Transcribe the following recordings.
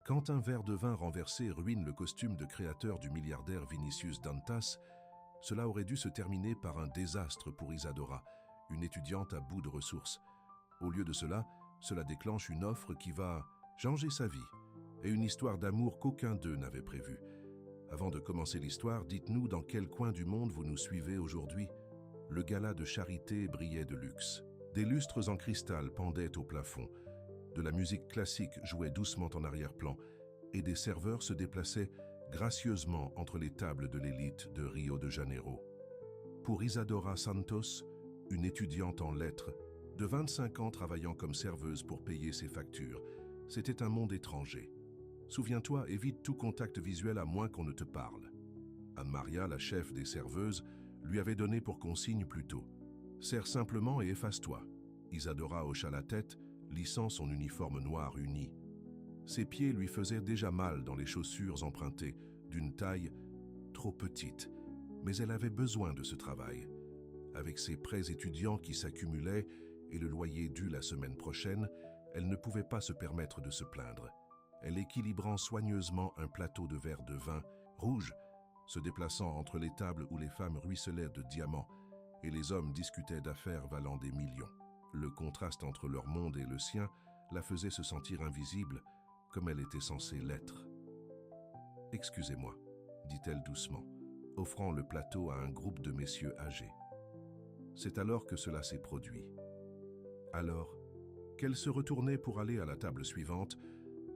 Quand un verre de vin renversé ruine le costume de créateur du milliardaire Vinicius Dantas, cela aurait dû se terminer par un désastre pour Isadora, une étudiante à bout de ressources. Au lieu de cela, cela déclenche une offre qui va changer sa vie et une histoire d'amour qu'aucun d'eux n'avait prévue. Avant de commencer l'histoire, dites-nous dans quel coin du monde vous nous suivez aujourd'hui. Le gala de charité brillait de luxe. Des lustres en cristal pendaient au plafond. De la musique classique jouait doucement en arrière-plan et des serveurs se déplaçaient gracieusement entre les tables de l'élite de Rio de Janeiro. Pour Isadora Santos, une étudiante en lettres, de 25 ans travaillant comme serveuse pour payer ses factures, c'était un monde étranger. Souviens-toi, évite tout contact visuel à moins qu'on ne te parle. Anne-Maria, la chef des serveuses, lui avait donné pour consigne plus tôt. Sers simplement et efface-toi. Isadora hocha la tête, lissant son uniforme noir uni. Ses pieds lui faisaient déjà mal dans les chaussures empruntées, d'une taille trop petite, mais elle avait besoin de ce travail. Avec ses prêts étudiants qui s'accumulaient et le loyer dû la semaine prochaine, elle ne pouvait pas se permettre de se plaindre. Elle équilibrant soigneusement un plateau de verre de vin rouge, se déplaçant entre les tables où les femmes ruisselaient de diamants et les hommes discutaient d'affaires valant des millions. Le contraste entre leur monde et le sien la faisait se sentir invisible, comme elle était censée l'être. « Excusez-moi », dit-elle doucement, offrant le plateau à un groupe de messieurs âgés. C'est alors que cela s'est produit. Alors, qu'elle se retournait pour aller à la table suivante,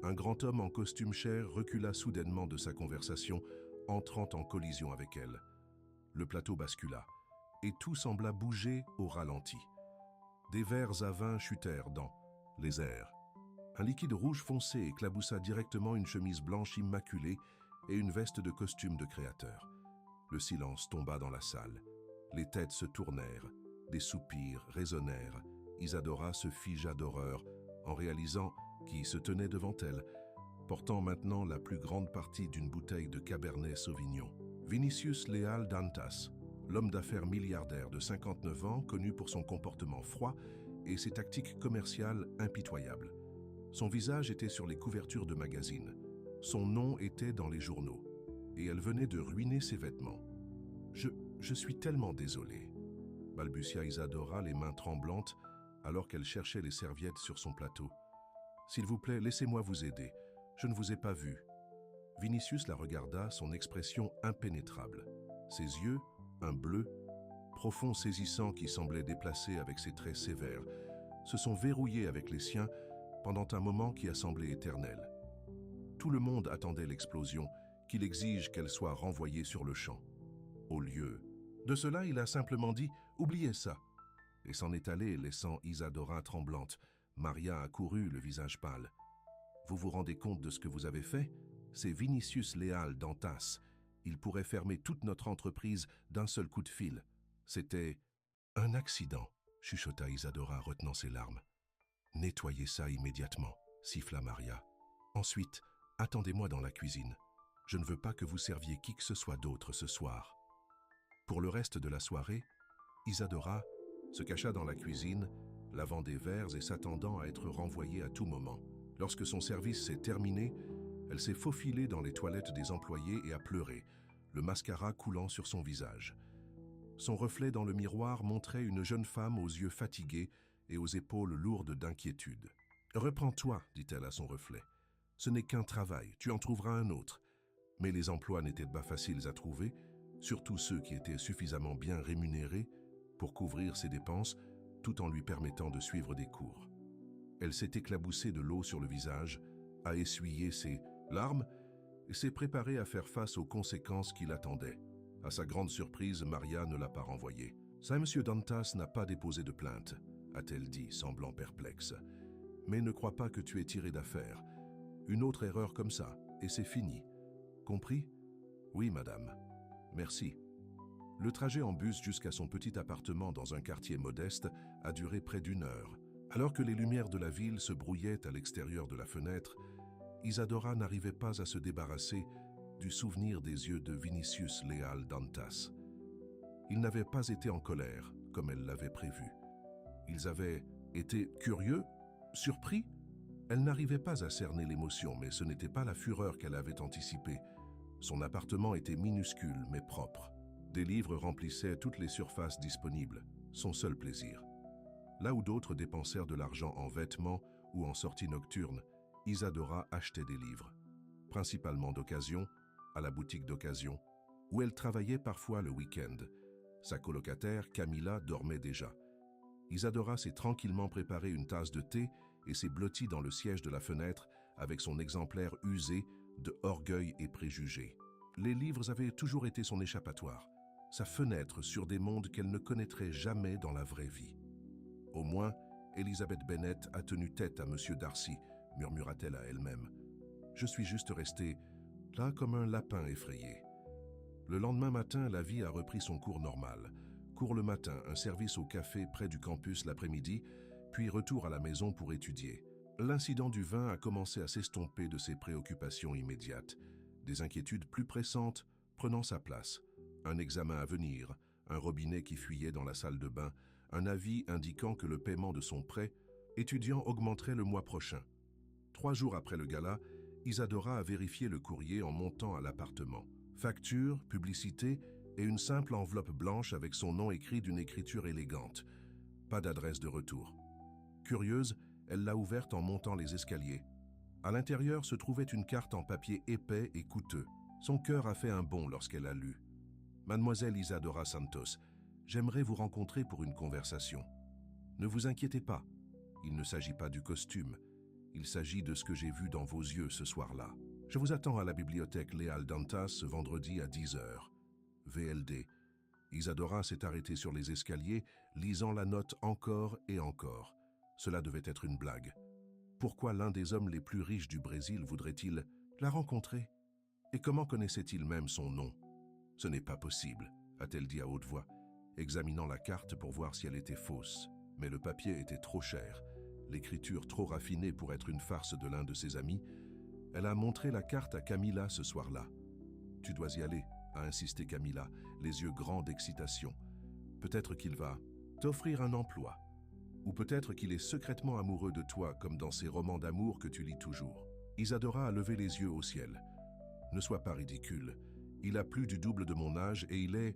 un grand homme en costume chair recula soudainement de sa conversation, entrant en collision avec elle. Le plateau bascula, et tout sembla bouger au ralenti. Des verres à vin chutèrent dans les airs. Un liquide rouge foncé éclaboussa directement une chemise blanche immaculée et une veste de costume de créateur. Le silence tomba dans la salle. Les têtes se tournèrent, des soupirs résonnèrent. Isadora se figea d'horreur en réalisant qui se tenait devant elle, portant maintenant la plus grande partie d'une bouteille de Cabernet Sauvignon. Vinicius Leal Dantas, l'homme d'affaires milliardaire de 59 ans, connu pour son comportement froid et ses tactiques commerciales impitoyables. Son visage était sur les couvertures de magazines. Son nom était dans les journaux. Et elle venait de ruiner ses vêtements. Je suis tellement désolée, balbutia Isadora, les mains tremblantes, alors qu'elle cherchait les serviettes sur son plateau. S'il vous plaît, laissez-moi vous aider. Je ne vous ai pas vu. Vinicius la regarda, son expression impénétrable. Ses yeux, un bleu, profond saisissant qui semblait déplacé avec ses traits sévères, se sont verrouillés avec les siens pendant un moment qui a semblé éternel. Tout le monde attendait l'explosion, qu'il exige qu'elle soit renvoyée sur le champ. Au lieu de cela, il a simplement dit « Oubliez ça !» et s'en est allé, laissant Isadora tremblante. Maria accourut, le visage pâle. « Vous vous rendez compte de ce que vous avez fait? C'est Vinicius Leal Dantas. Il pourrait fermer toute notre entreprise d'un seul coup de fil. C'était un accident, » chuchota Isadora, retenant ses larmes. « Nettoyez ça immédiatement, » siffla Maria. « Ensuite, attendez-moi dans la cuisine. Je ne veux pas que vous serviez qui que ce soit d'autre ce soir. » Pour le reste de la soirée, Isadora se cacha dans la cuisine, lavant des verres et s'attendant à être renvoyée à tout moment. Lorsque son service s'est terminé, elle s'est faufilée dans les toilettes des employés et a pleuré, le mascara coulant sur son visage. Son reflet dans le miroir montrait une jeune femme aux yeux fatigués et aux épaules lourdes d'inquiétude. « Reprends-toi, dit-elle à son reflet. Ce n'est qu'un travail, tu en trouveras un autre. » Mais les emplois n'étaient pas faciles à trouver, surtout ceux qui étaient suffisamment bien rémunérés pour couvrir ses dépenses tout en lui permettant de suivre des cours. Elle s'est éclaboussée de l'eau sur le visage, a essuyé ses larmes et s'est préparée à faire face aux conséquences qui l'attendaient. À sa grande surprise, Maria ne l'a pas renvoyée. « Ça, Monsieur Dantas n'a pas déposé de plainte, » a-t-elle dit, semblant perplexe. « Mais ne crois pas que tu es tiré d'affaire. Une autre erreur comme ça, et c'est fini. Compris? »« Oui, madame. Merci. » Le trajet en bus jusqu'à son petit appartement dans un quartier modeste a duré près d'1 heure. Alors que les lumières de la ville se brouillaient à l'extérieur de la fenêtre, Isadora n'arrivait pas à se débarrasser du souvenir des yeux de Vinicius Leal Dantas. Ils n'avaient pas été en colère, comme elle l'avait prévu. Ils avaient été curieux, surpris. Elle n'arrivait pas à cerner l'émotion, mais ce n'était pas la fureur qu'elle avait anticipée. Son appartement était minuscule, mais propre. Des livres remplissaient toutes les surfaces disponibles, son seul plaisir. Là où d'autres dépensèrent de l'argent en vêtements ou en sorties nocturnes, Isadora achetait des livres, principalement d'occasion, à la boutique d'occasion, où elle travaillait parfois le week-end. Sa colocataire, Camilla, dormait déjà. Isadora s'est tranquillement préparé une tasse de thé et s'est blottie dans le siège de la fenêtre avec son exemplaire usé de Orgueil et préjugés. Les livres avaient toujours été son échappatoire, sa fenêtre sur des mondes qu'elle ne connaîtrait jamais dans la vraie vie. Au moins, Elizabeth Bennet a tenu tête à M. Darcy, murmura-t-elle à elle-même. Je suis juste restée là comme un lapin effrayé. Le lendemain matin, la vie a repris son cours normal. Cours le matin, un service au café près du campus l'après-midi, puis retour à la maison pour étudier. L'incident du vin a commencé à s'estomper de ses préoccupations immédiates. Des inquiétudes plus pressantes prenant sa place. Un examen à venir, un robinet qui fuyait dans la salle de bain, un avis indiquant que le paiement de son prêt étudiant augmenterait le mois prochain. 3 jours après le gala, Isadora a vérifié le courrier en montant à l'appartement. Facture, publicité et une simple enveloppe blanche avec son nom écrit d'une écriture élégante. Pas d'adresse de retour. Curieuse, elle l'a ouverte en montant les escaliers. À l'intérieur se trouvait une carte en papier épais et coûteux. Son cœur a fait un bond lorsqu'elle a lu. « Mademoiselle Isadora Santos, j'aimerais vous rencontrer pour une conversation. Ne vous inquiétez pas, il ne s'agit pas du costume. Il s'agit de ce que j'ai vu dans vos yeux ce soir-là. Je vous attends à la bibliothèque Léal Dantas ce vendredi à 10h. VLD. » Isadora s'est arrêtée sur les escaliers, lisant la note encore et encore. Cela devait être une blague. Pourquoi l'un des hommes les plus riches du Brésil voudrait-il la rencontrer? Et comment connaissait-il même son nom? Ce n'est pas possible, a-t-elle dit à haute voix, examinant la carte pour voir si elle était fausse. Mais le papier était trop cher, l'écriture trop raffinée pour être une farce de l'un de ses amis. Elle a montré la carte à Camilla ce soir-là. « Tu dois y aller », a insisté Camilla, les yeux grands d'excitation. « Peut-être qu'il va t'offrir un emploi. Ou peut-être qu'il est secrètement amoureux de toi, comme dans ces romans d'amour que tu lis toujours. » Isadora a levé les yeux au ciel. « Ne sois pas ridicule. Il a plus du double de mon âge et il est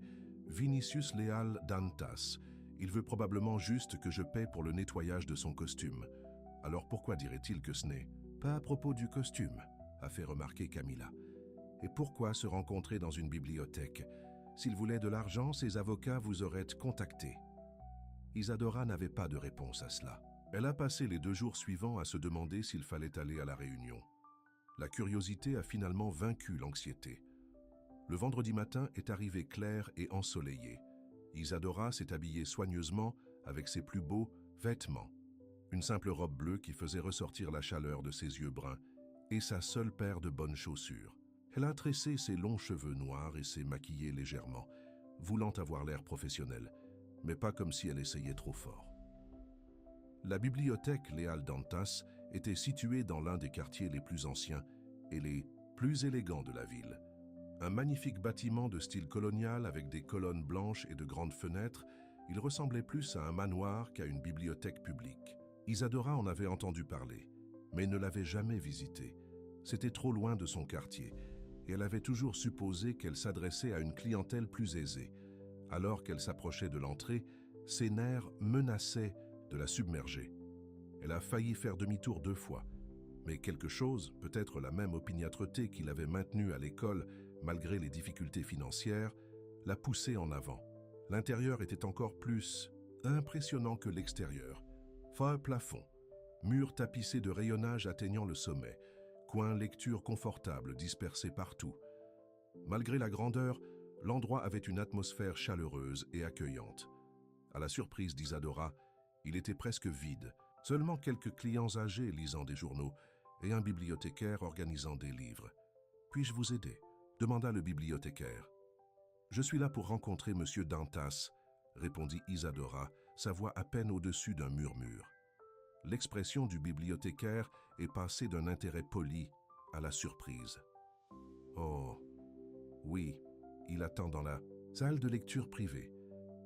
Vinicius Léal Dantas. Il veut probablement juste que je paie pour le nettoyage de son costume. Alors pourquoi dirait-il que ce n'est pas à propos du costume ?» a fait remarquer Camilla. « Et pourquoi se rencontrer dans une bibliothèque? S'il voulait de l'argent, ses avocats vous auraient contacté. » Isadora n'avait pas de réponse à cela. Elle a passé les 2 jours suivants à se demander s'il fallait aller à la réunion. La curiosité a finalement vaincu l'anxiété. Le vendredi matin est arrivé clair et ensoleillé. Isadora s'est habillée soigneusement avec ses plus beaux vêtements. Une simple robe bleue qui faisait ressortir la chaleur de ses yeux bruns et sa seule paire de bonnes chaussures. Elle a tressé ses longs cheveux noirs et s'est maquillée légèrement, voulant avoir l'air professionnel, mais pas comme si elle essayait trop fort. La bibliothèque Léal Dantas était située dans l'un des quartiers les plus anciens et les plus élégants de la ville. Un magnifique bâtiment de style colonial avec des colonnes blanches et de grandes fenêtres, il ressemblait plus à un manoir qu'à une bibliothèque publique. Isadora en avait entendu parler, mais ne l'avait jamais visité. C'était trop loin de son quartier, et elle avait toujours supposé qu'elle s'adressait à une clientèle plus aisée. Alors qu'elle s'approchait de l'entrée, ses nerfs menaçaient de la submerger. Elle a failli faire demi-tour 2 fois, mais quelque chose, peut-être la même opiniâtreté qui l'avait maintenue à l'école malgré les difficultés financières, l'a poussée en avant. L'intérieur était encore plus impressionnant que l'extérieur. Fin plafond, murs tapissés de rayonnage atteignant le sommet, coins lecture confortables dispersés partout. Malgré la grandeur, l'endroit avait une atmosphère chaleureuse et accueillante. À la surprise d'Isadora, il était presque vide, seulement quelques clients âgés lisant des journaux et un bibliothécaire organisant des livres. « Puis-je vous aider ?» demanda le bibliothécaire. « Je suis là pour rencontrer M. Dantas », répondit Isadora, sa voix à peine au-dessus d'un murmure. L'expression du bibliothécaire est passée d'un intérêt poli à la surprise. « Oh, oui, il attend dans la salle de lecture privée.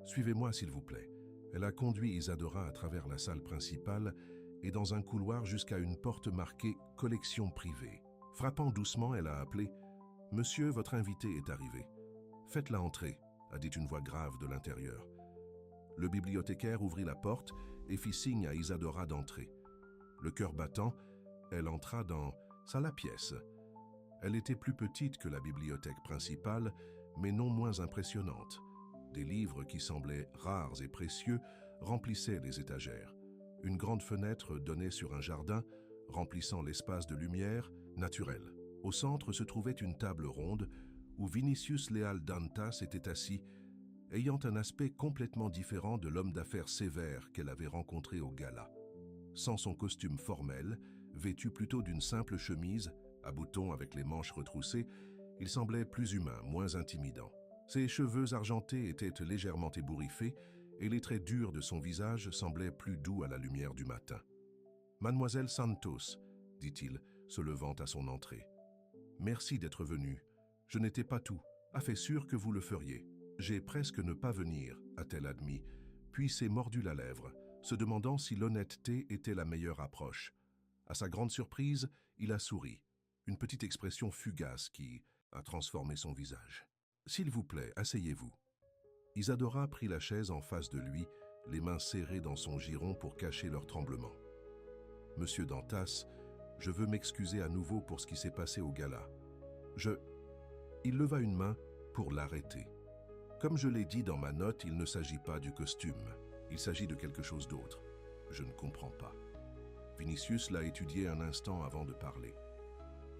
Suivez-moi, s'il vous plaît. » Elle a conduit Isadora à travers la salle principale et dans un couloir jusqu'à une porte marquée « Collection privée ». Frappant doucement, elle a appelé « Monsieur, votre invité est arrivé. Faites-la entrer », a dit une voix grave de l'intérieur. Le bibliothécaire ouvrit la porte et fit signe à Isadora d'entrer. Le cœur battant, elle entra dans la pièce. Elle était plus petite que la bibliothèque principale, mais non moins impressionnante. Des livres qui semblaient rares et précieux remplissaient les étagères. Une grande fenêtre donnait sur un jardin, remplissant l'espace de lumière naturelle. Au centre se trouvait une table ronde où Vinicius Leal Dantas était assis, ayant un aspect complètement différent de l'homme d'affaires sévère qu'elle avait rencontré au gala. Sans son costume formel, vêtu plutôt d'une simple chemise, à boutons avec les manches retroussées, il semblait plus humain, moins intimidant. Ses cheveux argentés étaient légèrement ébouriffés et les traits durs de son visage semblaient plus doux à la lumière du matin. « Mademoiselle Santos », dit-il, se levant à son entrée. « Merci d'être venue. Je n'étais pas tout, à fait sûr que vous le feriez. J'ai presque ne pas venir, a-t-elle admis, puis s'est mordu la lèvre, se demandant si l'honnêteté était la meilleure approche. À sa grande surprise, il a souri, une petite expression fugace qui a transformé son visage. « S'il vous plaît, asseyez-vous. » Isadora prit la chaise en face de lui, les mains serrées dans son giron pour cacher leur tremblement. « Monsieur Dantas, je veux m'excuser à nouveau pour ce qui s'est passé au gala. Il leva une main pour l'arrêter. Comme je l'ai dit dans ma note, il ne s'agit pas du costume. Il s'agit de quelque chose d'autre. Je ne comprends pas. Vinicius l'a étudié un instant avant de parler.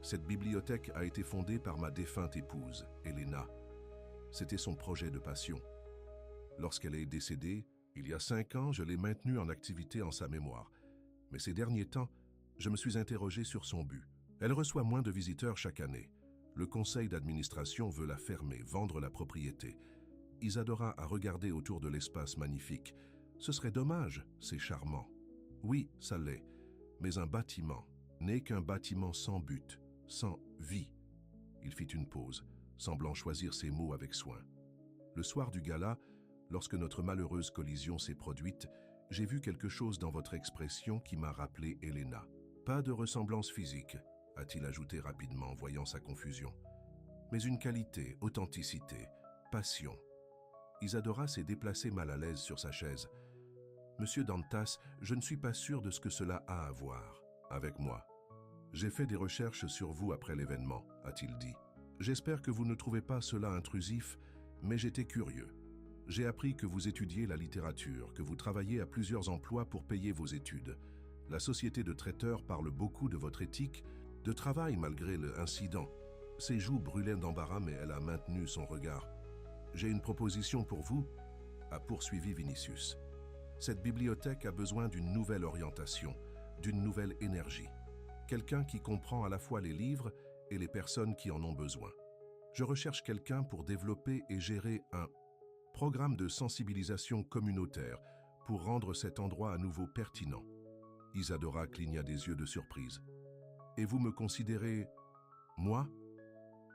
Cette bibliothèque a été fondée par ma défunte épouse, Elena. C'était son projet de passion. Lorsqu'elle est décédée, il y a 5 ans, je l'ai maintenue en activité en sa mémoire. Mais ces derniers temps, je me suis interrogé sur son but. Elle reçoit moins de visiteurs chaque année. Le conseil d'administration veut la fermer, vendre la propriété. Isadora a regardé autour de l'espace magnifique. Ce serait dommage, c'est charmant. Oui, ça l'est, mais un bâtiment n'est qu'un bâtiment sans but, sans vie. Il fit une pause, semblant choisir ses mots avec soin. Le soir du gala, lorsque notre malheureuse collision s'est produite, j'ai vu quelque chose dans votre expression qui m'a rappelé Elena. Pas de ressemblance physique, a-t-il ajouté rapidement, voyant sa confusion. Mais une qualité, authenticité, passion. Isadora s'est déplacée mal à l'aise sur sa chaise. « Monsieur Dantas, je ne suis pas sûr de ce que cela a à voir avec moi. J'ai fait des recherches sur vous après l'événement, a-t-il dit. J'espère que vous ne trouvez pas cela intrusif, mais j'étais curieux. J'ai appris que vous étudiez la littérature, que vous travaillez à plusieurs emplois pour payer vos études. La société de traiteurs parle beaucoup de votre éthique de travail malgré l'incident. » Ses joues brûlaient d'embarras, mais elle a maintenu son regard. « J'ai une proposition pour vous, » a poursuivi Vinicius. « Cette bibliothèque a besoin d'une nouvelle orientation, d'une nouvelle énergie. Quelqu'un qui comprend à la fois les livres et les personnes qui en ont besoin. Je recherche quelqu'un pour développer et gérer un programme de sensibilisation communautaire pour rendre cet endroit à nouveau pertinent. » Isadora cligna des yeux de surprise. « Et vous me considérez, moi ?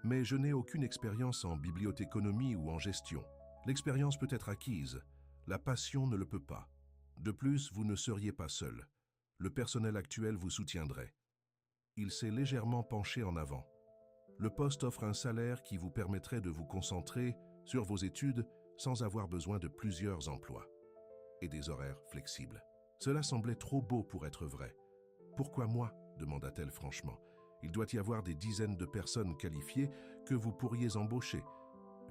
Mais je n'ai aucune expérience en bibliothéconomie ou en gestion. L'expérience peut être acquise, la passion ne le peut pas. De plus, vous ne seriez pas seul. Le personnel actuel vous soutiendrait. » Il s'est légèrement penché en avant. « Le poste offre un salaire qui vous permettrait de vous concentrer sur vos études sans avoir besoin de plusieurs emplois. Et des horaires flexibles. » Cela semblait trop beau pour être vrai. « Pourquoi moi ?» demanda-t-elle franchement. « Il doit y avoir des dizaines de personnes qualifiées que vous pourriez embaucher. »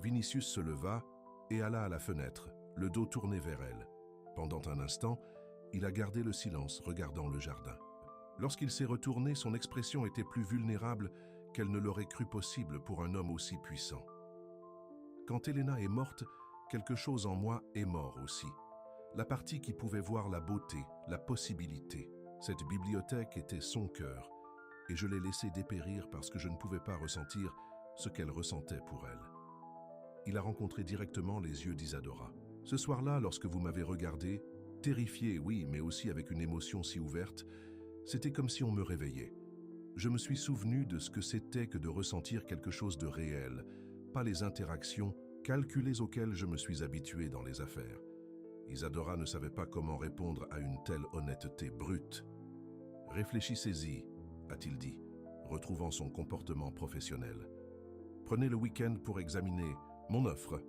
Vinicius se leva et alla à la fenêtre, le dos tourné vers elle. Pendant un instant, il a gardé le silence, regardant le jardin. Lorsqu'il s'est retourné, son expression était plus vulnérable qu'elle ne l'aurait cru possible pour un homme aussi puissant. « Quand Elena est morte, quelque chose en moi est mort aussi. La partie qui pouvait voir la beauté, la possibilité. Cette bibliothèque était son cœur, et je l'ai laissée dépérir parce que je ne pouvais pas ressentir ce qu'elle ressentait pour elle. » Il a rencontré directement les yeux d'Isadora. « Ce soir-là, lorsque vous m'avez regardé, terrifié, oui, mais aussi avec une émotion si ouverte, c'était comme si on me réveillait. Je me suis souvenu de ce que c'était que de ressentir quelque chose de réel, pas les interactions calculées auxquelles je me suis habitué dans les affaires. » Isadora ne savait pas comment répondre à une telle honnêteté brute. Réfléchissez-y, a-t-il dit, retrouvant son comportement professionnel. Prenez le week-end pour examiner mon offre.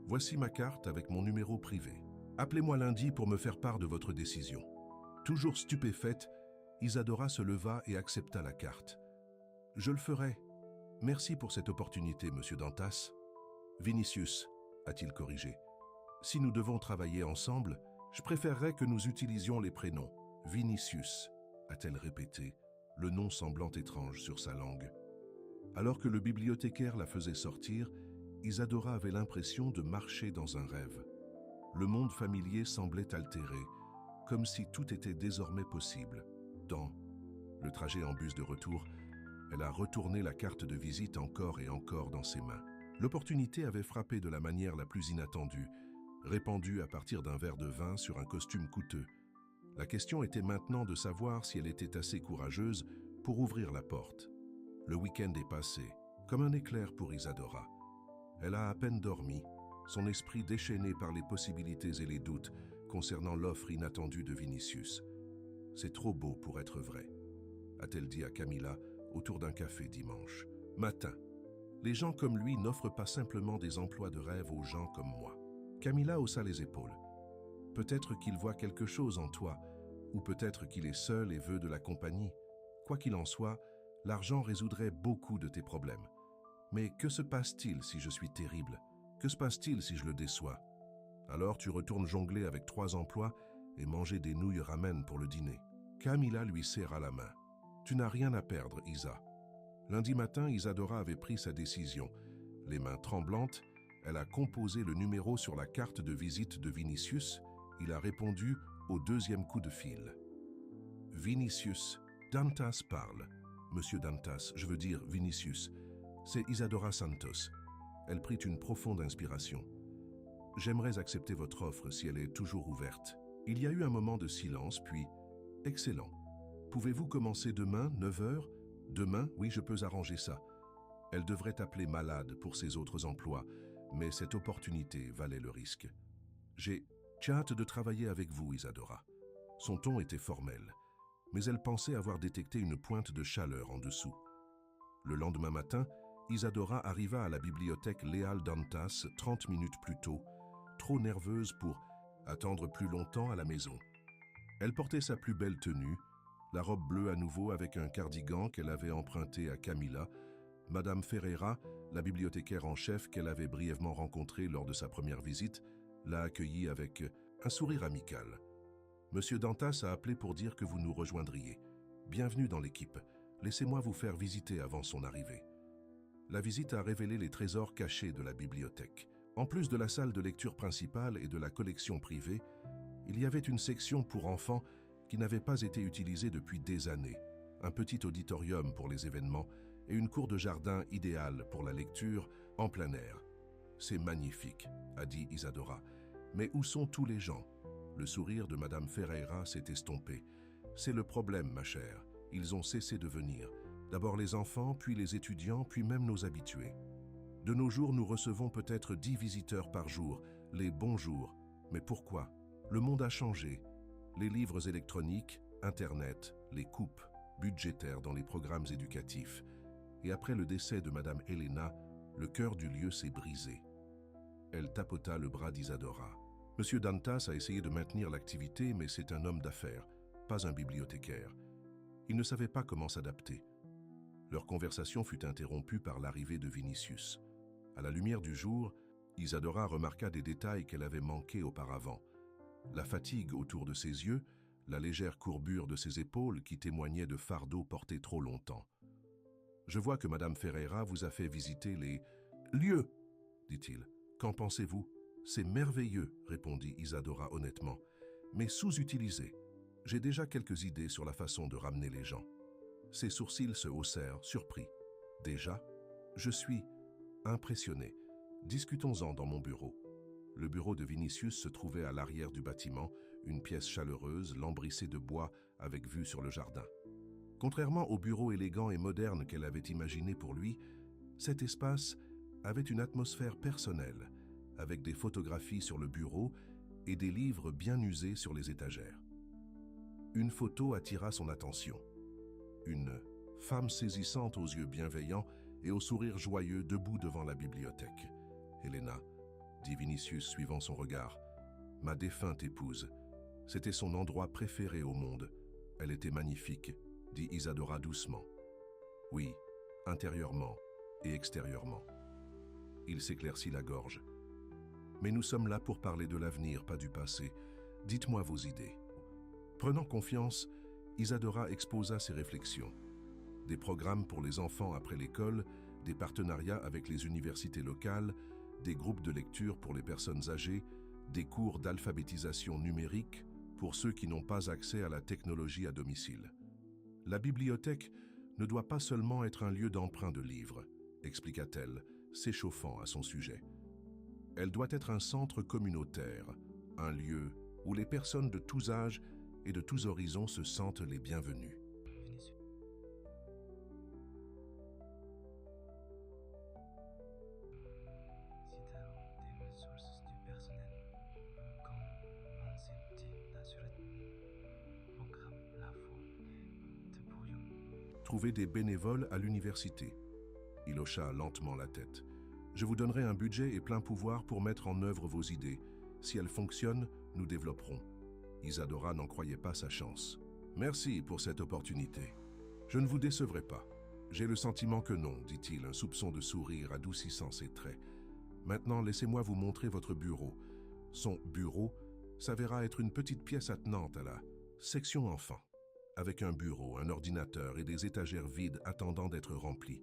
Voici ma carte avec mon numéro privé. Appelez-moi lundi pour me faire part de votre décision. Toujours stupéfaite, Isadora se leva et accepta la carte. Je le ferai. Merci pour cette opportunité, monsieur Dantas. Vinicius, a-t-il corrigé. Si nous devons travailler ensemble, je préférerais que nous utilisions les prénoms. Vinicius, a-t-elle répété, le nom semblant étrange sur sa langue. Alors que le bibliothécaire la faisait sortir, Isadora avait l'impression de marcher dans un rêve. Le monde familier semblait altéré, comme si tout était désormais possible. Dans le trajet en bus de retour, elle a retourné la carte de visite encore et encore dans ses mains. L'opportunité avait frappé de la manière la plus inattendue, répandue à partir d'un verre de vin sur un costume coûteux. La question était maintenant de savoir si elle était assez courageuse pour ouvrir la porte. Le week-end est passé, comme un éclair pour Isadora. Elle a à peine dormi, son esprit déchaîné par les possibilités et les doutes concernant l'offre inattendue de Vinicius. C'est trop beau pour être vrai, a-t-elle dit à Camilla autour d'un café dimanche matin. Les gens comme lui n'offrent pas simplement des emplois de rêve aux gens comme moi. Camilla haussa les épaules. Peut-être qu'il voit quelque chose en toi, ou peut-être qu'il est seul et veut de la compagnie. Quoi qu'il en soit, l'argent résoudrait beaucoup de tes problèmes. Mais que se passe-t-il si je suis terrible? Que se passe-t-il si je le déçois? Alors tu retournes jongler avec 3 emplois et manger des nouilles ramen pour le dîner. Camilla lui serra la main. Tu n'as rien à perdre, Isa. Lundi matin, Isadora avait pris sa décision. Les mains tremblantes, elle a composé le numéro sur la carte de visite de Vinicius. Il a répondu au 2e coup de fil. Vinicius, Dantas parle. Monsieur Dantas, je veux dire Vinicius. C'est Isadora Santos. Elle prit une profonde inspiration. J'aimerais accepter votre offre si elle est toujours ouverte. Il y a eu un moment de silence, puis « Excellent. Pouvez-vous commencer demain, 9h ?»« Demain, oui, je peux arranger ça. » Elle devrait appeler malade pour ses autres emplois, mais cette opportunité valait le risque. J'ai hâte de travailler avec vous, Isadora. Son ton était formel, mais elle pensait avoir détecté une pointe de chaleur en dessous. Le lendemain matin, Isadora arriva à la bibliothèque Léal Dantas 30 minutes plus tôt, trop nerveuse pour attendre plus longtemps à la maison. Elle portait sa plus belle tenue, la robe bleue à nouveau avec un cardigan qu'elle avait emprunté à Camilla. Madame Ferreira, la bibliothécaire en chef qu'elle avait brièvement rencontrée lors de sa première visite, l'a accueillie avec un sourire amical. Monsieur Dantas a appelé pour dire que vous nous rejoindriez. Bienvenue dans l'équipe. Laissez-moi vous faire visiter avant son arrivée. La visite a révélé les trésors cachés de la bibliothèque. En plus de la salle de lecture principale et de la collection privée, il y avait une section pour enfants qui n'avait pas été utilisée depuis des années, un petit auditorium pour les événements et une cour de jardin idéale pour la lecture en plein air. C'est magnifique, a dit Isadora. Mais où sont tous les gens? Le sourire de Madame Ferreira s'est estompé. C'est le problème, ma chère. Ils ont cessé de venir. D'abord les enfants, puis les étudiants, puis même nos habitués. De nos jours, nous recevons peut-être 10 visiteurs par jour, les bons jours. Mais pourquoi? Le monde a changé. Les livres électroniques, Internet, les coupes budgétaires dans les programmes éducatifs. Et après le décès de Madame Helena, le cœur du lieu s'est brisé. Elle tapota le bras d'Isadora. Monsieur Dantas a essayé de maintenir l'activité, mais c'est un homme d'affaires, pas un bibliothécaire. Il ne savait pas comment s'adapter. Leur conversation fut interrompue par l'arrivée de Vinicius. À la lumière du jour, Isadora remarqua des détails qu'elle avait manqués auparavant. La fatigue autour de ses yeux, la légère courbure de ses épaules qui témoignaient de fardeaux portés trop longtemps. « Je vois que Madame Ferreira vous a fait visiter les lieux, dit-il. Qu'en pensez-vous? C'est merveilleux, répondit Isadora honnêtement, mais sous-utilisé. J'ai déjà quelques idées sur la façon de ramener les gens. Ses sourcils se haussèrent, surpris. Déjà? Je suis impressionné. Discutons-en dans mon bureau. Le bureau de Vinicius se trouvait à l'arrière du bâtiment, une pièce chaleureuse, lambrissée de bois avec vue sur le jardin. Contrairement au bureau élégant et moderne qu'elle avait imaginé pour lui, cet espace avait une atmosphère personnelle, avec des photographies sur le bureau et des livres bien usés sur les étagères. Une photo attira son attention. Une femme saisissante aux yeux bienveillants et au sourire joyeux debout devant la bibliothèque. « Helena », dit Vinicius suivant son regard, « ma défunte épouse. C'était son endroit préféré au monde. Elle était magnifique », dit Isadora doucement. « Oui, intérieurement et extérieurement. » Il s'éclaircit la gorge. « Mais nous sommes là pour parler de l'avenir, pas du passé. Dites-moi vos idées. » Prenant confiance, Isadora exposa ses réflexions. Des programmes pour les enfants après l'école, des partenariats avec les universités locales, des groupes de lecture pour les personnes âgées, des cours d'alphabétisation numérique pour ceux qui n'ont pas accès à la technologie à domicile. La bibliothèque ne doit pas seulement être un lieu d'emprunt de livres, expliqua-t-elle, s'échauffant à son sujet. Elle doit être un centre communautaire, un lieu où les personnes de tous âges et de tous horizons se sentent les bienvenus. Des ressources du personnel, comme un site naturel, programme la foi de pourrions. Trouver des bénévoles à l'université. Il hocha lentement la tête. Je vous donnerai un budget et plein pouvoir pour mettre en œuvre vos idées. Si elles fonctionnent, nous développerons. Isadora n'en croyait pas sa chance. Merci pour cette opportunité. Je ne vous décevrai pas. J'ai le sentiment que non, dit-il, un soupçon de sourire adoucissant ses traits. Maintenant, laissez-moi vous montrer votre bureau. Son bureau s'avéra être une petite pièce attenante à la section enfants, avec un bureau, un ordinateur et des étagères vides attendant d'être remplies.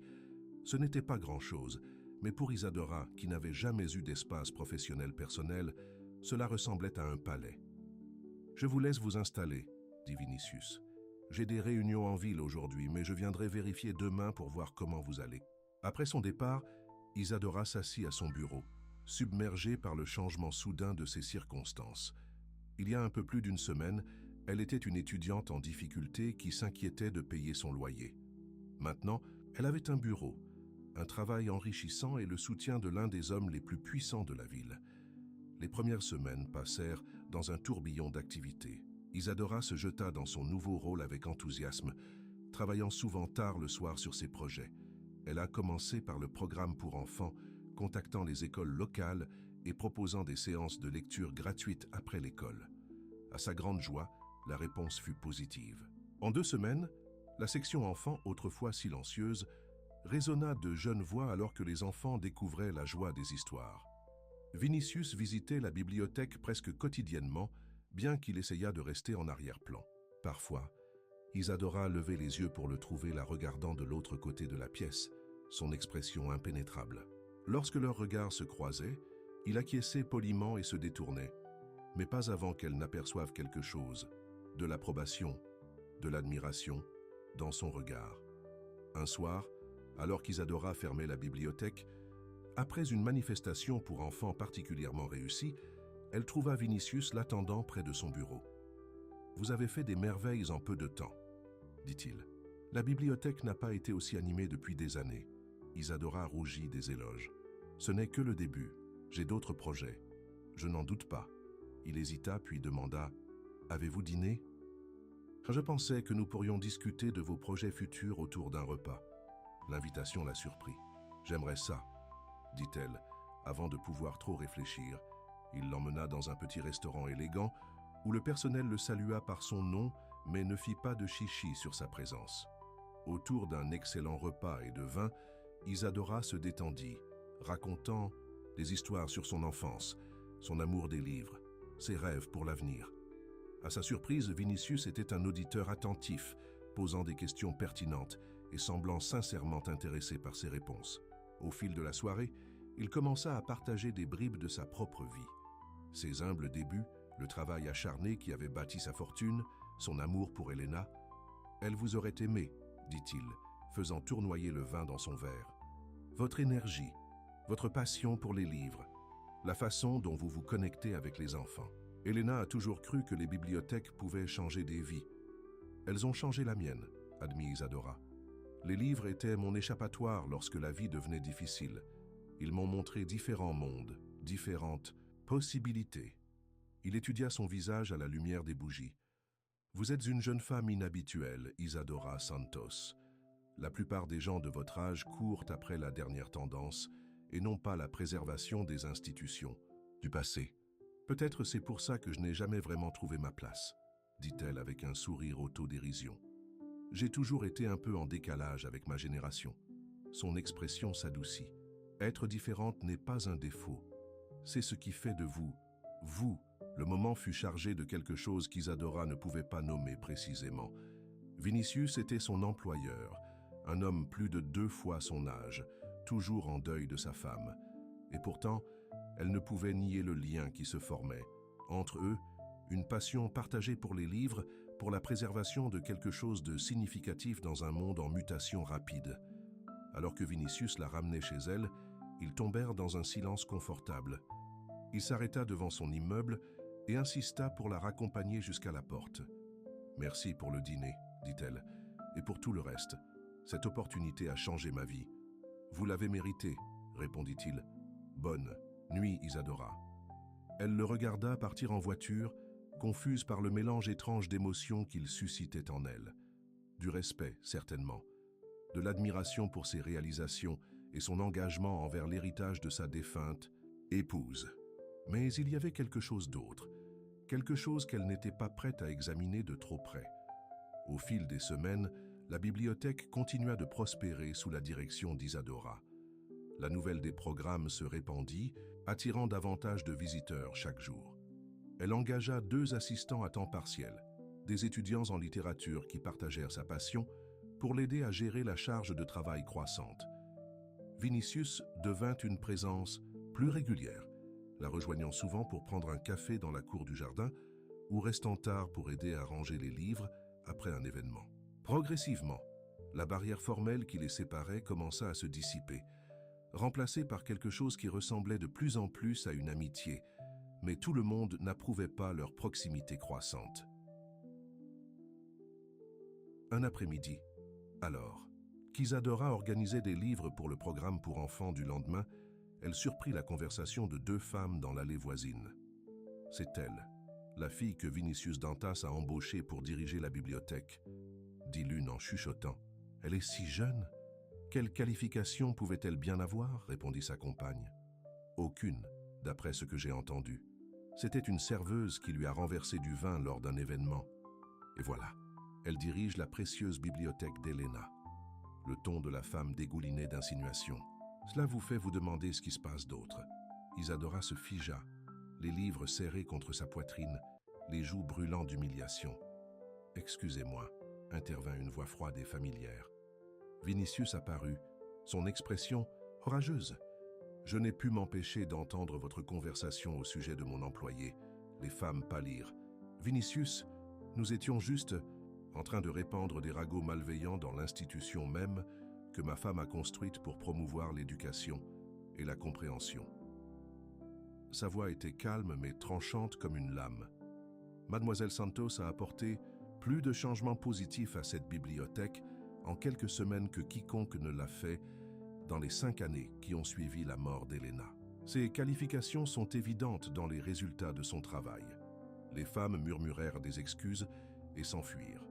Ce n'était pas grand-chose, mais pour Isadora, qui n'avait jamais eu d'espace professionnel personnel, cela ressemblait à un palais. « Je vous laisse vous installer, » dit Vinicius. « J'ai des réunions en ville aujourd'hui, mais je viendrai vérifier demain pour voir comment vous allez. » Après son départ, Isadora s'assit à son bureau, submergée par le changement soudain de ses circonstances. Il y a un peu plus d'une semaine, elle était une étudiante en difficulté qui s'inquiétait de payer son loyer. Maintenant, elle avait un bureau, un travail enrichissant et le soutien de l'un des hommes les plus puissants de la ville. Les premières semaines passèrent dans un tourbillon d'activités. Isadora se jeta dans son nouveau rôle avec enthousiasme, travaillant souvent tard le soir sur ses projets. Elle a commencé par le programme pour enfants, contactant les écoles locales et proposant des séances de lecture gratuites après l'école. À sa grande joie, la réponse fut positive. En 2 semaines, la section enfants, autrefois silencieuse, résonna de jeunes voix alors que les enfants découvraient la joie des histoires. Vinicius visitait la bibliothèque presque quotidiennement, bien qu'il essayât de rester en arrière-plan. Parfois, Isadora levait les yeux pour le trouver la regardant de l'autre côté de la pièce, son expression impénétrable. Lorsque leurs regards se croisaient, il acquiesçait poliment et se détournait, mais pas avant qu'elle n'aperçoive quelque chose, de l'approbation, de l'admiration, dans son regard. Un soir, alors qu'Isadora fermait la bibliothèque, après une manifestation pour enfants particulièrement réussie, elle trouva Vinicius l'attendant près de son bureau. « Vous avez fait des merveilles en peu de temps, » dit-il. « La bibliothèque n'a pas été aussi animée depuis des années. » Isadora rougit des éloges. « Ce n'est que le début. J'ai d'autres projets. Je n'en doute pas. » Il hésita puis demanda « Avez-vous dîné ?» « Je pensais que nous pourrions discuter de vos projets futurs autour d'un repas. » L'invitation la surprit. « J'aimerais ça, » dit-elle, avant de pouvoir trop réfléchir. Il l'emmena dans un petit restaurant élégant où le personnel le salua par son nom mais ne fit pas de chichi sur sa présence. Autour d'un excellent repas et de vin, Isadora se détendit, racontant des histoires sur son enfance, son amour des livres, ses rêves pour l'avenir. À sa surprise, Vinicius était un auditeur attentif, posant des questions pertinentes et semblant sincèrement intéressé par ses réponses. Au fil de la soirée, il commença à partager des bribes de sa propre vie. Ses humbles débuts, le travail acharné qui avait bâti sa fortune, son amour pour Helena. « Elle vous aurait aimé, » dit-il, faisant tournoyer le vin dans son verre. « Votre énergie, votre passion pour les livres, la façon dont vous vous connectez avec les enfants. Helena a toujours cru que les bibliothèques pouvaient changer des vies. Elles ont changé la mienne, » admit Isadora. « Les livres étaient mon échappatoire lorsque la vie devenait difficile. Ils m'ont montré différents mondes, différentes possibilités. » Il étudia son visage à la lumière des bougies. Vous êtes une jeune femme inhabituelle, Isadora Santos. La plupart des gens de votre âge courent après la dernière tendance et non pas la préservation des institutions du passé. Peut-être c'est pour ça que je n'ai jamais vraiment trouvé ma place, dit-elle avec un sourire autodérision. J'ai toujours été un peu en décalage avec ma génération. Son expression s'adoucit. Être différente n'est pas un défaut. C'est ce qui fait de vous, vous. Le moment fut chargé de quelque chose qu'Isadora ne pouvait pas nommer précisément. Vinicius était son employeur, un homme plus de 2 fois son âge, toujours en deuil de sa femme. Et pourtant, elle ne pouvait nier le lien qui se formait. Entre eux, une passion partagée pour les livres, pour la préservation de quelque chose de significatif dans un monde en mutation rapide. Alors que Vinicius la ramenait chez elle, ils tombèrent dans un silence confortable. Il s'arrêta devant son immeuble et insista pour la raccompagner jusqu'à la porte. « Merci pour le dîner, dit-elle, et pour tout le reste. Cette opportunité a changé ma vie. »« Vous l'avez mérité, » répondit-il. « Bonne nuit, Isadora. » Elle le regarda partir en voiture, confuse par le mélange étrange d'émotions qu'il suscitait en elle. Du respect, certainement. De l'admiration pour ses réalisations et son engagement envers l'héritage de sa défunte épouse. Mais il y avait quelque chose d'autre, quelque chose qu'elle n'était pas prête à examiner de trop près. Au fil des semaines, la bibliothèque continua de prospérer sous la direction d'Isadora. La nouvelle des programmes se répandit, attirant davantage de visiteurs chaque jour. Elle engagea 2 assistants à temps partiel, des étudiants en littérature qui partagèrent sa passion, pour l'aider à gérer la charge de travail croissante. Vinicius devint une présence plus régulière, la rejoignant souvent pour prendre un café dans la cour du jardin ou restant tard pour aider à ranger les livres après un événement. Progressivement, la barrière formelle qui les séparait commença à se dissiper, remplacée par quelque chose qui ressemblait de plus en plus à une amitié, mais tout le monde n'approuvait pas leur proximité croissante. Un après-midi, alors, qu'Isadora organisait des livres pour le programme pour enfants du lendemain, elle surprit la conversation de 2 femmes dans l'allée voisine. C'est elle, la fille que Vinicius Dantas a embauchée pour diriger la bibliothèque, dit l'une en chuchotant. « Elle est si jeune. Quelle qualification pouvait-elle bien avoir ?» répondit sa compagne. « Aucune, d'après ce que j'ai entendu. C'était une serveuse qui lui a renversé du vin lors d'un événement. Et voilà, elle dirige la précieuse bibliothèque d'Elena. » Le ton de la femme dégoulinait d'insinuations. « Cela vous fait vous demander ce qui se passe d'autre. » Isadora se figea, les livres serrés contre sa poitrine, les joues brûlant d'humiliation. « Excusez-moi, » intervint une voix froide et familière. Vinicius apparut, son expression orageuse. « Je n'ai pu m'empêcher d'entendre votre conversation au sujet de mon employé. » Les femmes pâlirent. « Vinicius, nous étions juste en train de répandre des ragots malveillants dans l'institution même que ma femme a construite pour promouvoir l'éducation et la compréhension. » Sa voix était calme mais tranchante comme une lame. Mademoiselle Santos a apporté plus de changements positifs à cette bibliothèque en quelques semaines que quiconque ne l'a fait dans les 5 années qui ont suivi la mort d'Elena. Ses qualifications sont évidentes dans les résultats de son travail. Les femmes murmurèrent des excuses et s'enfuirent.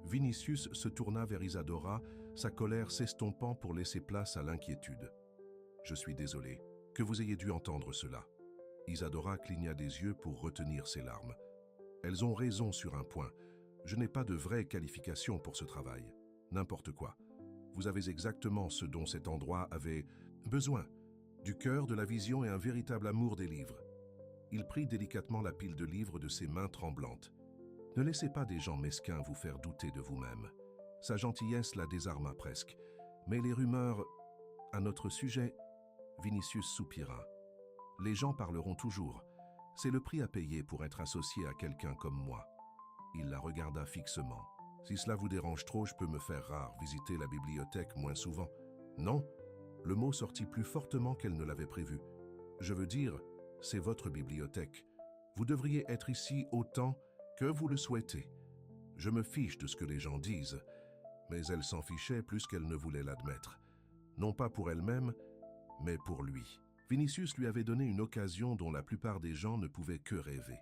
Vinicius se tourna vers Isadora, sa colère s'estompant pour laisser place à l'inquiétude. « Je suis désolé que vous ayez dû entendre cela. » Isadora cligna des yeux pour retenir ses larmes. « Elles ont raison sur un point. Je n'ai pas de vraie qualification pour ce travail. N'importe quoi. Vous avez exactement ce dont cet endroit avait besoin. Du cœur, de la vision et un véritable amour des livres. » Il prit délicatement la pile de livres de ses mains tremblantes. « Ne laissez pas des gens mesquins vous faire douter de vous-même. » Sa gentillesse la désarma presque. Mais les rumeurs à notre sujet, Vinicius soupira. « Les gens parleront toujours. C'est le prix à payer pour être associé à quelqu'un comme moi. » Il la regarda fixement. « Si cela vous dérange trop, je peux me faire rare, visiter la bibliothèque moins souvent. »« Non !» Le mot sortit plus fortement qu'elle ne l'avait prévu. « Je veux dire, c'est votre bibliothèque. Vous devriez être ici autant que vous le souhaitez. Je me fiche de ce que les gens disent. » Mais elle s'en fichait plus qu'elle ne voulait l'admettre. Non pas pour elle-même, mais pour lui. Vinicius lui avait donné une occasion dont la plupart des gens ne pouvaient que rêver.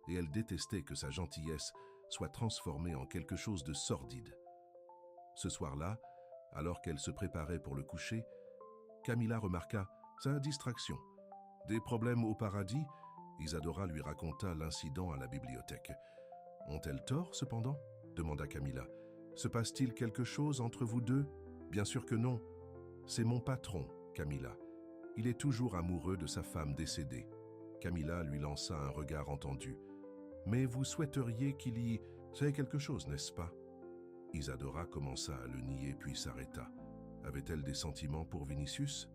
Et elle détestait que sa gentillesse soit transformée en quelque chose de sordide. Ce soir-là, alors qu'elle se préparait pour le coucher, Camilla remarqua sa distraction. Des problèmes au paradis? Isadora lui raconta l'incident à la bibliothèque. Ont-elles tort, cependant? Demanda Camilla. Se passe-t-il quelque chose entre vous deux? Bien sûr que non. C'est mon patron, Camilla. Il est toujours amoureux de sa femme décédée. Camilla lui lança un regard entendu. Mais vous souhaiteriez qu'il y... C'est quelque chose, n'est-ce pas? Isadora commença à le nier puis s'arrêta. Avait-elle des sentiments pour Vinicius?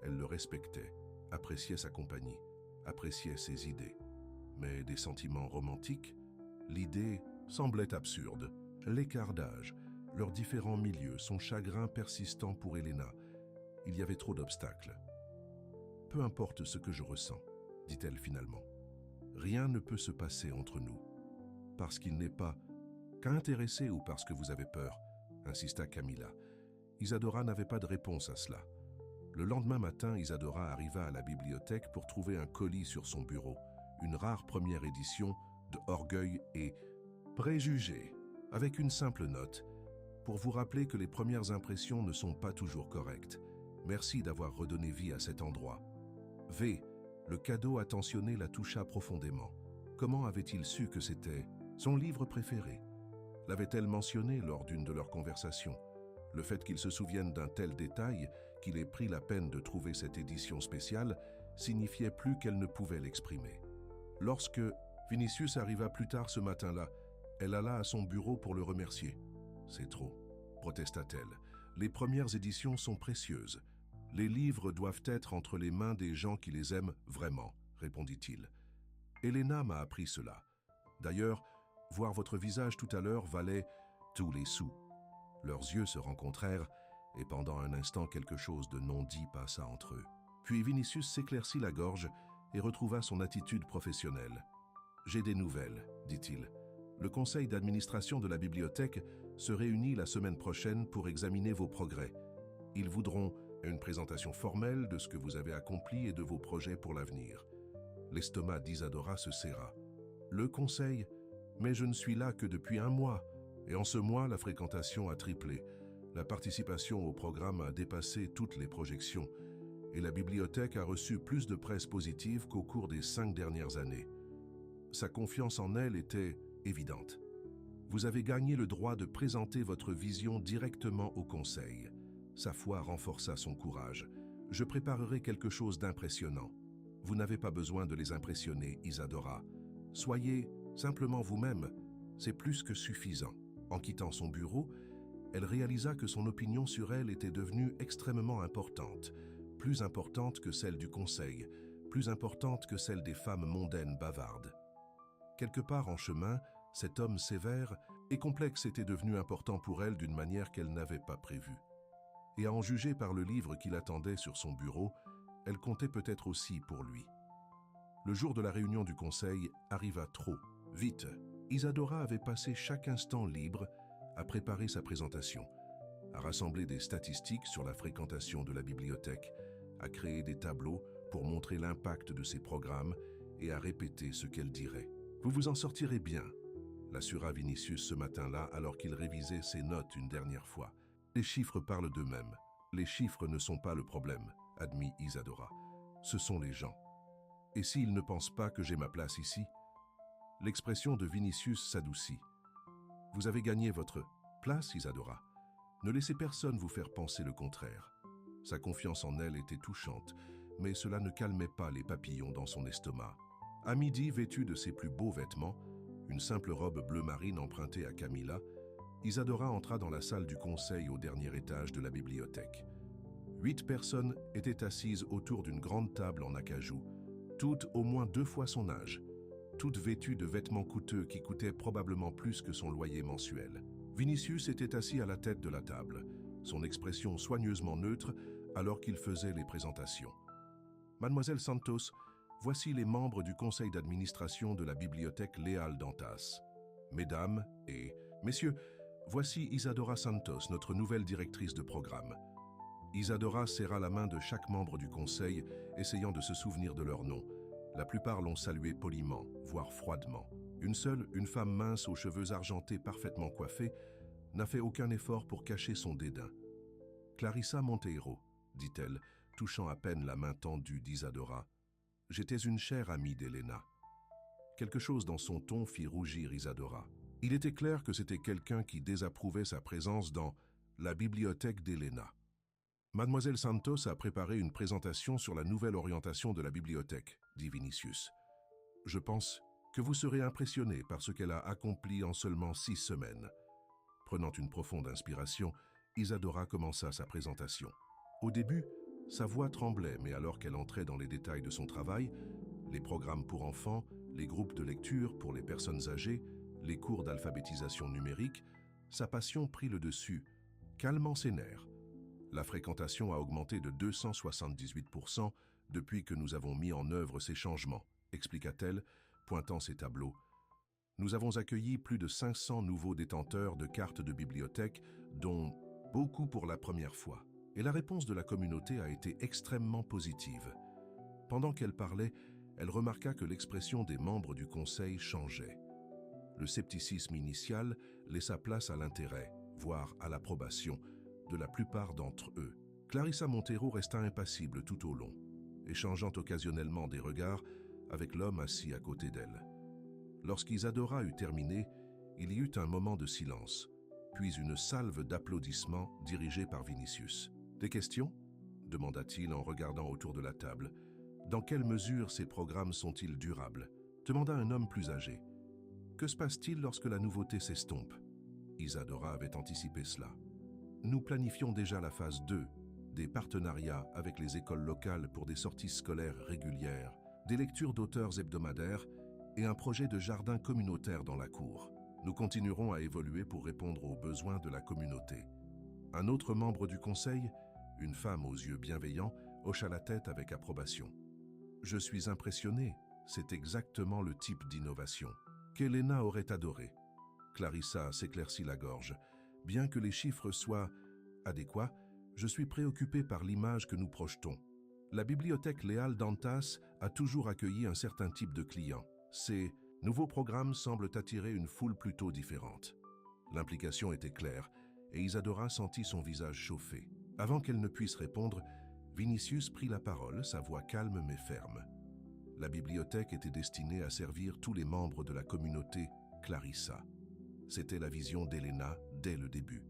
Elle le respectait, appréciait sa compagnie, appréciait ses idées. Mais des sentiments romantiques? L'idée semblait absurde. L'écart d'âge, leurs différents milieux, son chagrin persistant pour Elena. Il y avait trop d'obstacles. Peu importe ce que je ressens, dit-elle finalement. Rien ne peut se passer entre nous. Parce qu'il n'est pas qu'intéressé ou parce que vous avez peur, insista Camilla. Isadora n'avait pas de réponse à cela. Le lendemain matin, Isadora arriva à la bibliothèque pour trouver un colis sur son bureau, une rare première édition de Orgueil et Préjugés, avec une simple note, pour vous rappeler que les premières impressions ne sont pas toujours correctes. Merci d'avoir redonné vie à cet endroit. V. Le cadeau attentionné la toucha profondément. Comment avait-il su que c'était son livre préféré? L'avait-elle mentionné lors d'une de leurs conversations? Le fait qu'il se souvienne d'un tel détail, qu'il ait pris la peine de trouver cette édition spéciale, signifiait plus qu'elle ne pouvait l'exprimer. Lorsque Vinicius arriva plus tard ce matin-là, elle alla à son bureau pour le remercier. « C'est trop », protesta-t-elle. « Les premières éditions sont précieuses. Les livres doivent être entre les mains des gens qui les aiment vraiment, » répondit-il. « Elena m'a appris cela. D'ailleurs, voir votre visage tout à l'heure valait tous les sous. » Leurs yeux se rencontrèrent et pendant un instant quelque chose de non dit passa entre eux. Puis Vinicius s'éclaircit la gorge et retrouva son attitude professionnelle. « J'ai des nouvelles, dit-il. Le conseil d'administration de la bibliothèque se réunit la semaine prochaine pour examiner vos progrès. Ils voudront une présentation formelle de ce que vous avez accompli et de vos projets pour l'avenir. » L'estomac d'Isadora se serra. « Le conseil? Mais je ne suis là que depuis 1 mois. Et en ce mois, la fréquentation a triplé. La participation au programme a dépassé toutes les projections. Et la bibliothèque a reçu plus de presse positive qu'au cours des 5 dernières années. Sa confiance en elle était évidente. Vous avez gagné le droit de présenter votre vision directement au conseil. Sa foi renforça son courage. Je préparerai quelque chose d'impressionnant. Vous n'avez pas besoin de les impressionner, Isadora. Soyez simplement vous-même. C'est plus que suffisant. En quittant son bureau, elle réalisa que son opinion sur elle était devenue extrêmement importante, plus importante que celle du conseil, plus importante que celle des femmes mondaines bavardes. Quelque part en chemin, cet homme sévère et complexe était devenu important pour elle d'une manière qu'elle n'avait pas prévue. Et à en juger par le livre qui l'attendait sur son bureau, elle comptait peut-être aussi pour lui. Le jour de la réunion du conseil arriva trop vite. Isadora avait passé chaque instant libre à préparer sa présentation, à rassembler des statistiques sur la fréquentation de la bibliothèque, à créer des tableaux pour montrer l'impact de ses programmes et à répéter ce qu'elle dirait. « Vous vous en sortirez bien », l'assura Vinicius ce matin-là alors qu'il révisait ses notes une dernière fois. « Les chiffres parlent d'eux-mêmes. Les chiffres ne sont pas le problème, admit Isadora. Ce sont les gens. Et s'ils ne pensent pas que j'ai ma place ici ?» L'expression de Vinicius s'adoucit. « Vous avez gagné votre place, Isadora. Ne laissez personne vous faire penser le contraire. » Sa confiance en elle était touchante, mais cela ne calmait pas les papillons dans son estomac. À midi, vêtue de ses plus beaux vêtements, une simple robe bleu marine empruntée à Camilla, Isadora entra dans la salle du conseil au dernier étage de la bibliothèque. 8 personnes étaient assises autour d'une grande table en acajou, toutes au moins 2 fois son âge, toutes vêtues de vêtements coûteux qui coûtaient probablement plus que son loyer mensuel. Vinicius était assis à la tête de la table, son expression soigneusement neutre alors qu'il faisait les présentations. « Mademoiselle Santos, voici les membres du conseil d'administration de la bibliothèque Léal d'Antas. Mesdames et messieurs, voici Isadora Santos, notre nouvelle directrice de programme. » Isadora serra la main de chaque membre du conseil, essayant de se souvenir de leur nom. La plupart l'ont salué poliment, voire froidement. Une femme mince aux cheveux argentés parfaitement coiffés, n'a fait aucun effort pour cacher son dédain. « Clarissa Monteiro, dit-elle, touchant à peine la main tendue d'Isadora. J'étais une chère amie d'Elena. » Quelque chose dans son ton fit rougir Isadora. Il était clair que c'était quelqu'un qui désapprouvait sa présence dans la bibliothèque d'Elena. Mademoiselle Santos a préparé une présentation sur la nouvelle orientation de la bibliothèque, dit Vinicius. Je pense que vous serez impressionné par ce qu'elle a accompli en seulement 6 semaines. Prenant une profonde inspiration, Isadora commença sa présentation. Au début, sa voix tremblait, mais alors qu'elle entrait dans les détails de son travail, les programmes pour enfants, les groupes de lecture pour les personnes âgées, les cours d'alphabétisation numérique, sa passion prit le dessus, calmant ses nerfs. La fréquentation a augmenté de 278% depuis que nous avons mis en œuvre ces changements, expliqua-t-elle, pointant ses tableaux. Nous avons accueilli plus de 500 nouveaux détenteurs de cartes de bibliothèque, dont beaucoup pour la première fois. Et la réponse de la communauté a été extrêmement positive. Pendant qu'elle parlait, elle remarqua que l'expression des membres du conseil changeait. Le scepticisme initial laissa place à l'intérêt, voire à l'approbation, de la plupart d'entre eux. Clarissa Monteiro resta impassible tout au long, échangeant occasionnellement des regards avec l'homme assis à côté d'elle. Lorsqu'Isadora eut terminé, il y eut un moment de silence, puis une salve d'applaudissements dirigée par Vinicius. « Des questions ?» demanda-t-il en regardant autour de la table. « Dans quelle mesure ces programmes sont-ils durables ?» demanda un homme plus âgé. « Que se passe-t-il lorsque la nouveauté s'estompe ?» Isadora avait anticipé cela. « Nous planifions déjà la phase 2, des partenariats avec les écoles locales pour des sorties scolaires régulières, des lectures d'auteurs hebdomadaires et un projet de jardin communautaire dans la cour. Nous continuerons à évoluer pour répondre aux besoins de la communauté. » Un autre membre du conseil, une femme aux yeux bienveillants, hocha la tête avec approbation. « Je suis impressionné, c'est exactement le type d'innovation qu'Elena aurait adoré. » Clarissa s'éclaircit la gorge. « Bien que les chiffres soient adéquats, je suis préoccupé par l'image que nous projetons. La bibliothèque Léal d'Antas a toujours accueilli un certain type de clients. Ces nouveaux programmes semblent attirer une foule plutôt différente. » L'implication était claire, et Isadora sentit son visage chauffer. Avant qu'elle ne puisse répondre, Vinicius prit la parole, sa voix calme mais ferme. La bibliothèque était destinée à servir tous les membres de la communauté Clarissa. C'était la vision d'Elena dès le début.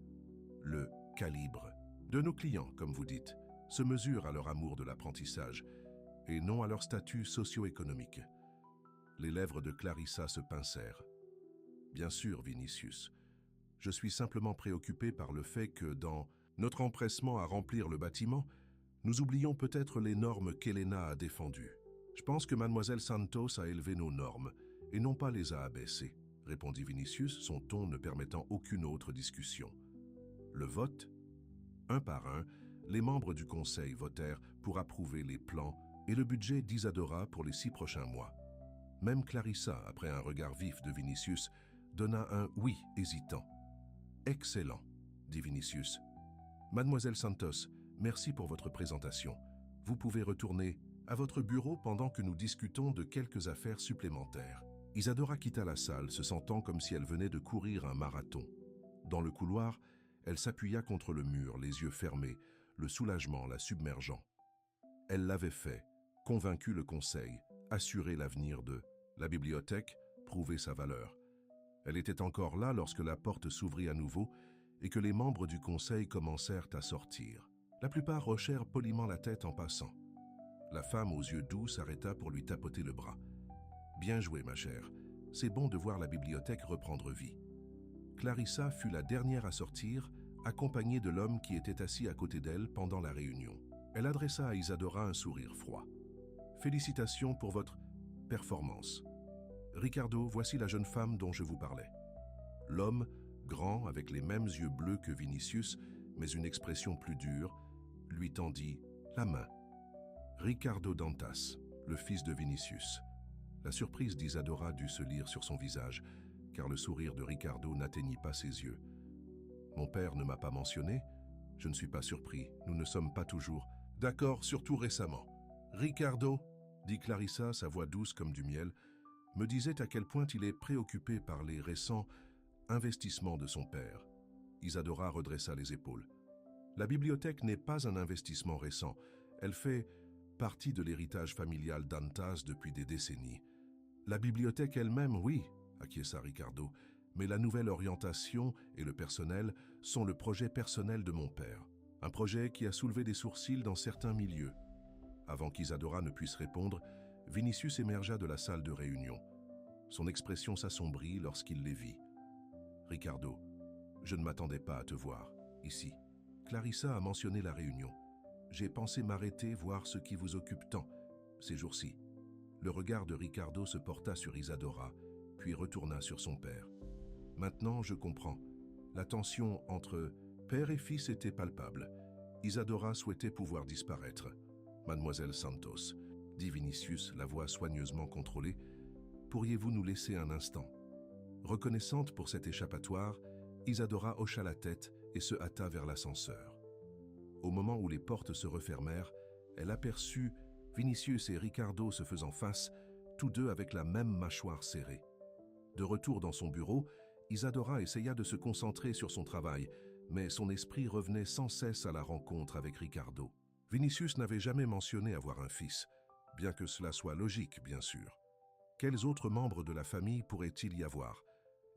Le calibre de nos clients, comme vous dites, se mesure à leur amour de l'apprentissage et non à leur statut socio-économique. Les lèvres de Clarissa se pincèrent. « Bien sûr, Vinicius. Je suis simplement préoccupé par le fait que, dans notre empressement à remplir le bâtiment, nous oublions peut-être les normes qu'Elena a défendues. Je pense que Mademoiselle Santos a élevé nos normes et non pas les a abaissées, » répondit Vinicius, son ton ne permettant aucune autre discussion. Le vote, un par un, les membres du conseil votèrent pour approuver les plans et le budget d'Isadora pour les 6 prochains mois. Même Clarissa, après un regard vif de Vinicius, donna un « oui » hésitant. « Excellent, » dit Vinicius. « Mademoiselle Santos, merci pour votre présentation. Vous pouvez retourner à votre bureau pendant que nous discutons de quelques affaires supplémentaires. » Isadora quitta la salle, se sentant comme si elle venait de courir un marathon. Dans le couloir, elle s'appuya contre le mur, les yeux fermés, le soulagement la submergeant. Elle l'avait fait, convaincu le conseil, assuré l'avenir de la bibliothèque, prouver sa valeur. Elle était encore là lorsque la porte s'ouvrit à nouveau et que les membres du conseil commencèrent à sortir. La plupart hochèrent poliment la tête en passant. La femme aux yeux doux s'arrêta pour lui tapoter le bras. « Bien joué, ma chère. C'est bon de voir la bibliothèque reprendre vie. » Clarissa fut la dernière à sortir, accompagnée de l'homme qui était assis à côté d'elle pendant la réunion. Elle adressa à Isadora un sourire froid. « Félicitations pour votre performance. Ricardo, voici la jeune femme dont je vous parlais. » L'homme, grand, avec les mêmes yeux bleus que Vinicius, mais une expression plus dure, lui tendit la main. Ricardo Dantas, le fils de Vinicius. La surprise d'Isadora dut se lire sur son visage, car le sourire de Ricardo n'atteignit pas ses yeux. « Mon père ne m'a pas mentionné. Je ne suis pas surpris. Nous ne sommes pas toujours d'accord, surtout récemment. »« Ricardo » dit Clarissa, sa voix douce comme du miel. me disait à quel point il est préoccupé par les récents investissements de son père. Isadora redressa les épaules. La bibliothèque n'est pas un investissement récent. Elle fait partie de l'héritage familial d'Antas depuis des décennies. La bibliothèque elle-même, oui, acquiesça Ricardo, mais la nouvelle orientation et le personnel sont le projet personnel de mon père. Un projet qui a soulevé des sourcils dans certains milieux. Avant qu'Isadora ne puisse répondre, Vinicius émergea de la salle de réunion. Son expression s'assombrit lorsqu'il les vit. « Ricardo, je ne m'attendais pas à te voir, ici. Clarissa a mentionné la réunion. J'ai pensé m'arrêter, voir ce qui vous occupe tant, ces jours-ci. » Le regard de Ricardo se porta sur Isadora, puis retourna sur son père. « Maintenant, je comprends. La tension entre père et fils était palpable. Isadora souhaitait pouvoir disparaître. « Mademoiselle Santos, » dit Vinicius, la voix soigneusement contrôlée, « pourriez-vous nous laisser un instant ?» Reconnaissante pour cet échappatoire, Isadora hocha la tête et se hâta vers l'ascenseur. Au moment où les portes se refermèrent, elle aperçut Vinicius et Ricardo se faisant face, tous deux avec la même mâchoire serrée. De retour dans son bureau, Isadora essaya de se concentrer sur son travail, mais son esprit revenait sans cesse à la rencontre avec Ricardo. Vinicius n'avait jamais mentionné avoir un fils, bien que cela soit logique, bien sûr. Quels autres membres de la famille pourrait-il y avoir?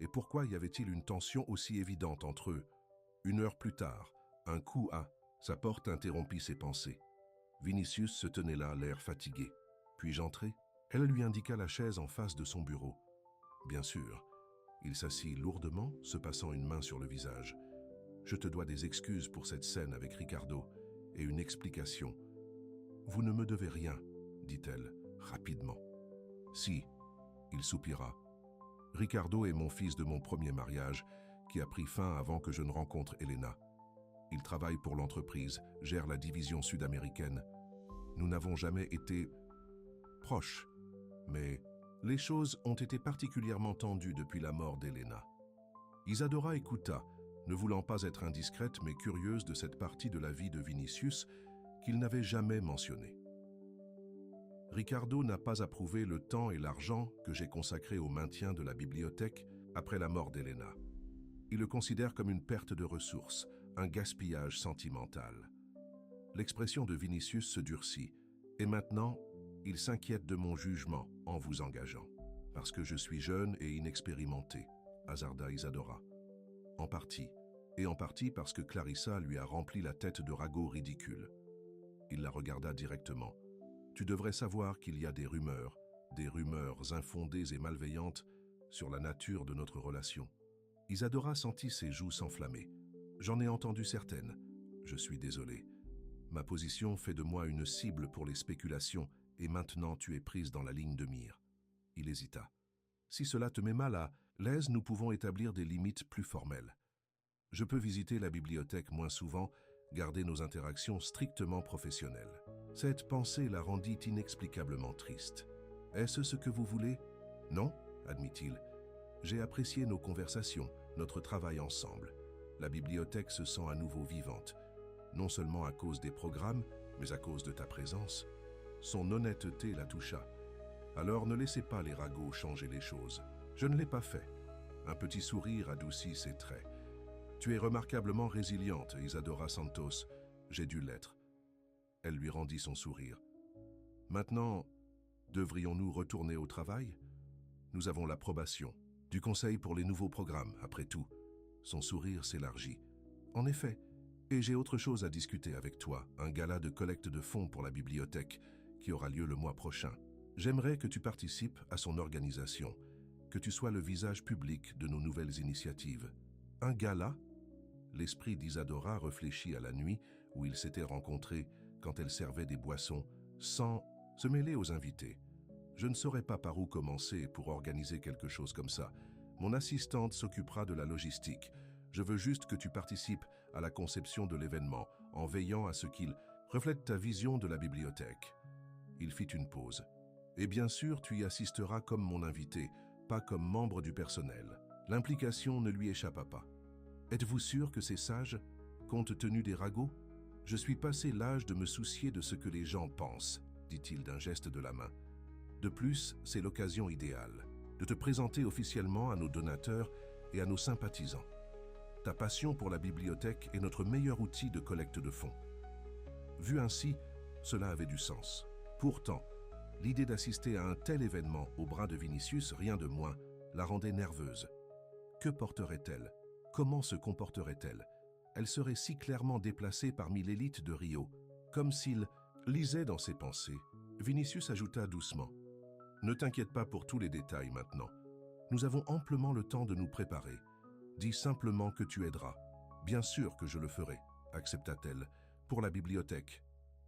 Et pourquoi y avait-il une tension aussi évidente entre eux? 1 heure plus tard, un coup à sa porte interrompit ses pensées. Vinicius se tenait là, l'air fatigué. « Puis-je entrer ?» Elle lui indiqua la chaise en face de son bureau. Bien sûr. Il s'assit lourdement, se passant une main sur le visage. « Je te dois des excuses pour cette scène avec Ricardo et une explication. »« Vous ne me devez rien, » dit-elle, rapidement. « Si. » Il soupira. « Ricardo est mon fils de mon premier mariage, qui a pris fin avant que je ne rencontre Elena. Il travaille pour l'entreprise, gère la division sud-américaine. Nous n'avons jamais été proches, mais les choses ont été particulièrement tendues depuis la mort d'Elena. » Isadora écouta, ne voulant pas être indiscrète mais curieuse de cette partie de la vie de Vinicius qu'il n'avait jamais mentionnée. « Ricardo n'a pas approuvé le temps et l'argent que j'ai consacrés au maintien de la bibliothèque après la mort d'Elena. Il le considère comme une perte de ressources, un gaspillage sentimental. » L'expression de Vinicius se durcit, et maintenant, il s'inquiète de mon jugement en vous engageant. « Parce que je suis jeune et inexpérimenté, » hasarda Isadora. « En partie, et en partie parce que Clarissa lui a rempli la tête de ragots ridicules. » Il la regarda directement. « Tu devrais savoir qu'il y a des rumeurs infondées et malveillantes sur la nature de notre relation. » Isadora sentit ses joues s'enflammer. « J'en ai entendu certaines. Je suis désolé. Ma position fait de moi une cible pour les spéculations et maintenant tu es prise dans la ligne de mire. » Il hésita. « Si cela te met mal à l'aise, nous pouvons établir des limites plus formelles. Je peux visiter la bibliothèque moins souvent, garder nos interactions strictement professionnelles. » Cette pensée la rendit inexplicablement triste. « Est-ce ce que vous voulez ? » ?»« Non, » admit-il. « J'ai apprécié nos conversations, notre travail ensemble. La bibliothèque se sent à nouveau vivante, non seulement à cause des programmes, mais à cause de ta présence. » Son honnêteté la toucha. « Alors ne laissez pas les ragots changer les choses. Je ne l'ai pas fait. » Un petit sourire adoucit ses traits. « Tu es remarquablement résiliente, Isadora Santos. J'ai dû l'être. » Elle lui rendit son sourire. « Maintenant, devrions-nous retourner au travail ? Nous avons l'approbation du Conseil pour les nouveaux programmes, après tout. » Son sourire s'élargit. « En effet, et j'ai autre chose à discuter avec toi, un gala de collecte de fonds pour la bibliothèque qui aura lieu le mois prochain. J'aimerais que tu participes à son organisation, que tu sois le visage public de nos nouvelles initiatives. » « Un gala ?» L'esprit d'Isadora réfléchit à la nuit où ils s'étaient rencontrés quand elle servait des boissons, sans se mêler aux invités. « Je ne saurais pas par où commencer pour organiser quelque chose comme ça. Mon assistante s'occupera de la logistique. Je veux juste que tu participes à la conception de l'événement, en veillant à ce qu'il reflète ta vision de la bibliothèque. » Il fit une pause. « Et bien sûr, tu y assisteras comme mon invité, pas comme membre du personnel. » L'implication ne lui échappa pas. « Êtes-vous sûr que c'est sage, compte tenu des ragots ? Je suis passé l'âge de me soucier de ce que les gens pensent, dit-il d'un geste de la main. De plus, c'est l'occasion idéale de te présenter officiellement à nos donateurs et à nos sympathisants. Ta passion pour la bibliothèque est notre meilleur outil de collecte de fonds. Vu ainsi, cela avait du sens. Pourtant, l'idée d'assister à un tel événement au bras de Vinicius, rien de moins, la rendait nerveuse. Que porterait-elle? Comment se comporterait-elle? Elle serait si clairement déplacée parmi l'élite de Rio, comme s'il lisait dans ses pensées. Vinicius ajouta doucement: « Ne t'inquiète pas pour tous les détails maintenant. Nous avons amplement le temps de nous préparer. Dis simplement que tu aideras. Bien sûr que je le ferai, accepta-t-elle. Pour la bibliothèque.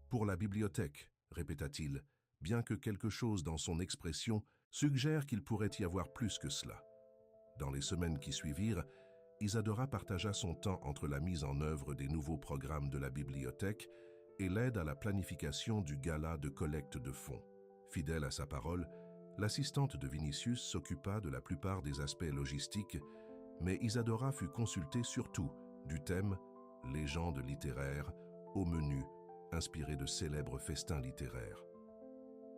Pour la bibliothèque, répéta-t-il, bien que quelque chose dans son expression suggère qu'il pourrait y avoir plus que cela. Dans les semaines qui suivirent, Isadora partagea son temps entre la mise en œuvre des nouveaux programmes de la bibliothèque et l'aide à la planification du gala de collecte de fonds. Fidèle à sa parole, l'assistante de Vinicius s'occupa de la plupart des aspects logistiques, mais Isadora fut consultée surtout du thème « Légende littéraire » au menu inspiré de célèbres festins littéraires.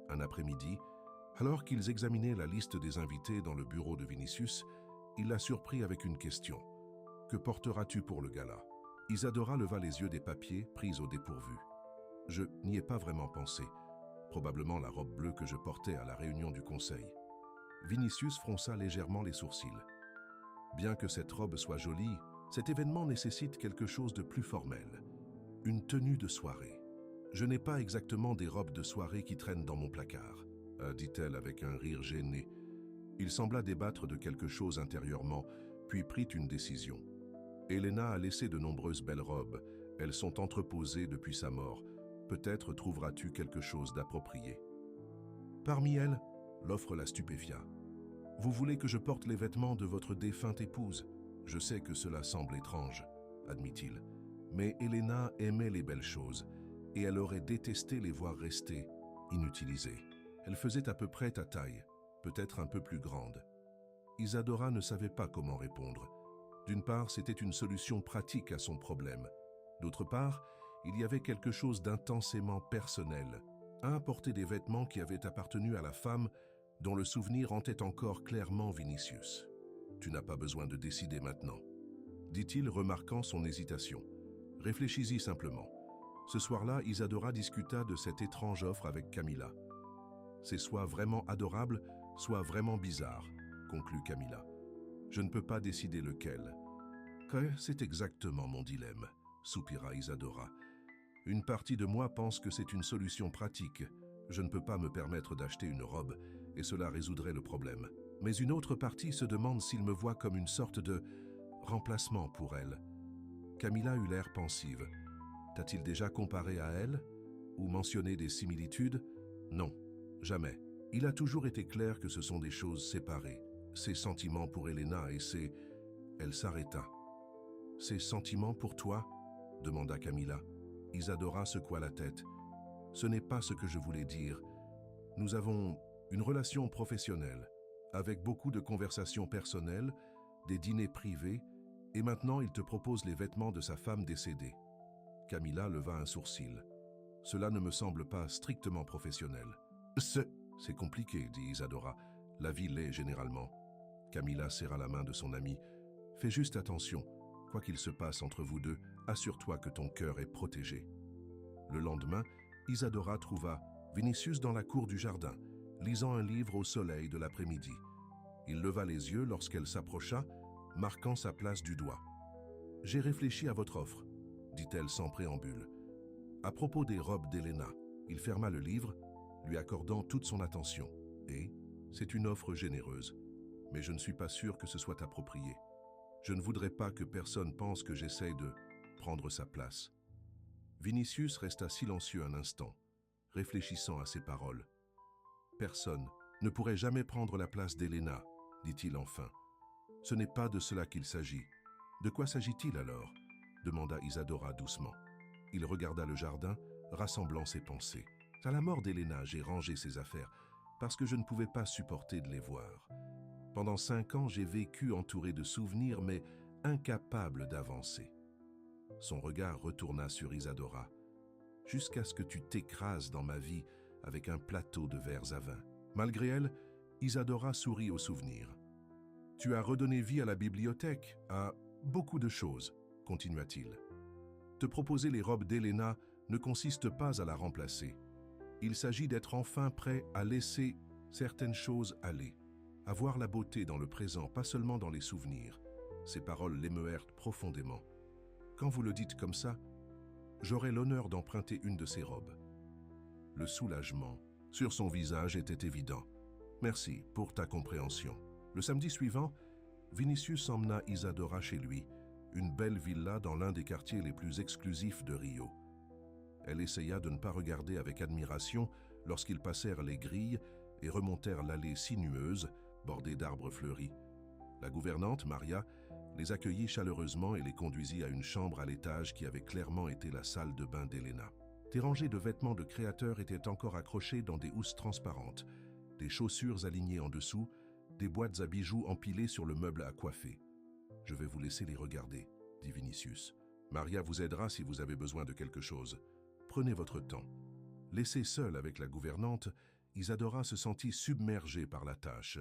Un après-midi, alors qu'ils examinaient la liste des invités dans le bureau de Vinicius, il la surprit avec une question. « Que porteras-tu pour le gala ?» Isadora leva les yeux des papiers, prise au dépourvu. « Je n'y ai pas vraiment pensé. Probablement la robe bleue que je portais à la réunion du conseil. » Vinicius fronça légèrement les sourcils. « Bien que cette robe soit jolie, cet événement nécessite quelque chose de plus formel. Une tenue de soirée. Je n'ai pas exactement des robes de soirée qui traînent dans mon placard, dit-elle avec un rire gêné. Il sembla débattre de quelque chose intérieurement, puis prit une décision. Elena a laissé de nombreuses belles robes. Elles sont entreposées depuis sa mort. Peut-être trouveras-tu quelque chose d'approprié. Parmi elles, l'offre la stupéfia. Vous voulez que je porte les vêtements de votre défunte épouse? Je sais que cela semble étrange, admit-il. Mais Elena aimait les belles choses, et elle aurait détesté les voir rester inutilisées. Elle faisait à peu près ta taille, peut-être un peu plus grande. Isadora ne savait pas comment répondre. D'une part, c'était une solution pratique à son problème. D'autre part, il y avait quelque chose d'intensément personnel, à importer des vêtements qui avaient appartenu à la femme dont le souvenir hantait encore clairement Vinicius. « Tu n'as pas besoin de décider maintenant, » dit-il, remarquant son hésitation. « Réfléchis-y simplement. » Ce soir-là, Isadora discuta de cette étrange offre avec Camilla. « C'est soit vraiment adorable, soit vraiment bizarre, » conclut Camilla. « Je ne peux pas décider lequel. »« C'est exactement mon dilemme, » soupira Isadora. « Une partie de moi pense que c'est une solution pratique. Je ne peux pas me permettre d'acheter une robe, et cela résoudrait le problème. Mais une autre partie se demande s'il me voit comme une sorte de remplacement pour elle. » Camilla eut l'air pensive. T'a-t-il déjà comparé à elle? Ou mentionné des similitudes? Non, jamais. Il a toujours été clair que ce sont des choses séparées. Ses sentiments pour Elena et ses... Elle s'arrêta. « Ses sentiments pour toi ?» demanda Camilla. Isadora secoua la tête. « Ce n'est pas ce que je voulais dire. Nous avons une relation professionnelle, avec beaucoup de conversations personnelles, des dîners privés, et maintenant il te propose les vêtements de sa femme décédée. » Camilla leva un sourcil. « Cela ne me semble pas strictement professionnel. »« C'est compliqué, » dit Isadora. « La vie l'est généralement. » Camilla serra la main de son amie. « Fais juste attention. Quoi qu'il se passe entre vous deux, assure-toi que ton cœur est protégé. » Le lendemain, Isadora trouva Vinicius dans la cour du jardin, lisant un livre au soleil de l'après-midi. Il leva les yeux lorsqu'elle s'approcha, marquant sa place du doigt. « J'ai réfléchi à votre offre, » dit-elle sans préambule. À propos des robes d'Elena, il ferma le livre, lui accordant toute son attention. Et c'est une offre généreuse, mais je ne suis pas sûr que ce soit approprié. Je ne voudrais pas que personne pense que j'essaye de prendre sa place. Vinicius resta silencieux un instant, réfléchissant à ses paroles. Personne ne pourrait jamais prendre la place d'Elena, dit-il enfin. Ce n'est pas de cela qu'il s'agit. De quoi s'agit-il alors? Demanda Isadora doucement. Il regarda le jardin, rassemblant ses pensées. À la mort d'Elena, j'ai rangé ses affaires, parce que je ne pouvais pas supporter de les voir. Pendant 5 ans, j'ai vécu entouré de souvenirs, mais incapable d'avancer. Son regard retourna sur Isadora. Jusqu'à ce que tu t'écrases dans ma vie avec un plateau de verres à vin. Malgré elle, Isadora sourit au souvenir. « Tu as redonné vie à la bibliothèque, à beaucoup de choses, continua-t-il. Te proposer les robes d'Elena ne consiste pas à la remplacer. Il s'agit d'être enfin prêt à laisser certaines choses aller, à voir la beauté dans le présent, pas seulement dans les souvenirs. » Ces paroles l'émeuèrent profondément. « Quand vous le dites comme ça, j'aurai l'honneur d'emprunter une de ces robes. » Le soulagement sur son visage était évident. « Merci pour ta compréhension. » Le samedi suivant, Vinicius emmena Isadora chez lui, une belle villa dans l'un des quartiers les plus exclusifs de Rio. Elle essaya de ne pas regarder avec admiration lorsqu'ils passèrent les grilles et remontèrent l'allée sinueuse, bordée d'arbres fleuris. La gouvernante, Maria, les accueillit chaleureusement et les conduisit à une chambre à l'étage qui avait clairement été la salle de bain d'Elena. Des rangées de vêtements de créateurs étaient encore accrochées dans des housses transparentes, des chaussures alignées en dessous, des boîtes à bijoux empilées sur le meuble à coiffer. « Je vais vous laisser les regarder, » dit Vinicius. « Maria vous aidera si vous avez besoin de quelque chose. Prenez votre temps. » Laissée seule avec la gouvernante, Isadora se sentit submergée par la tâche.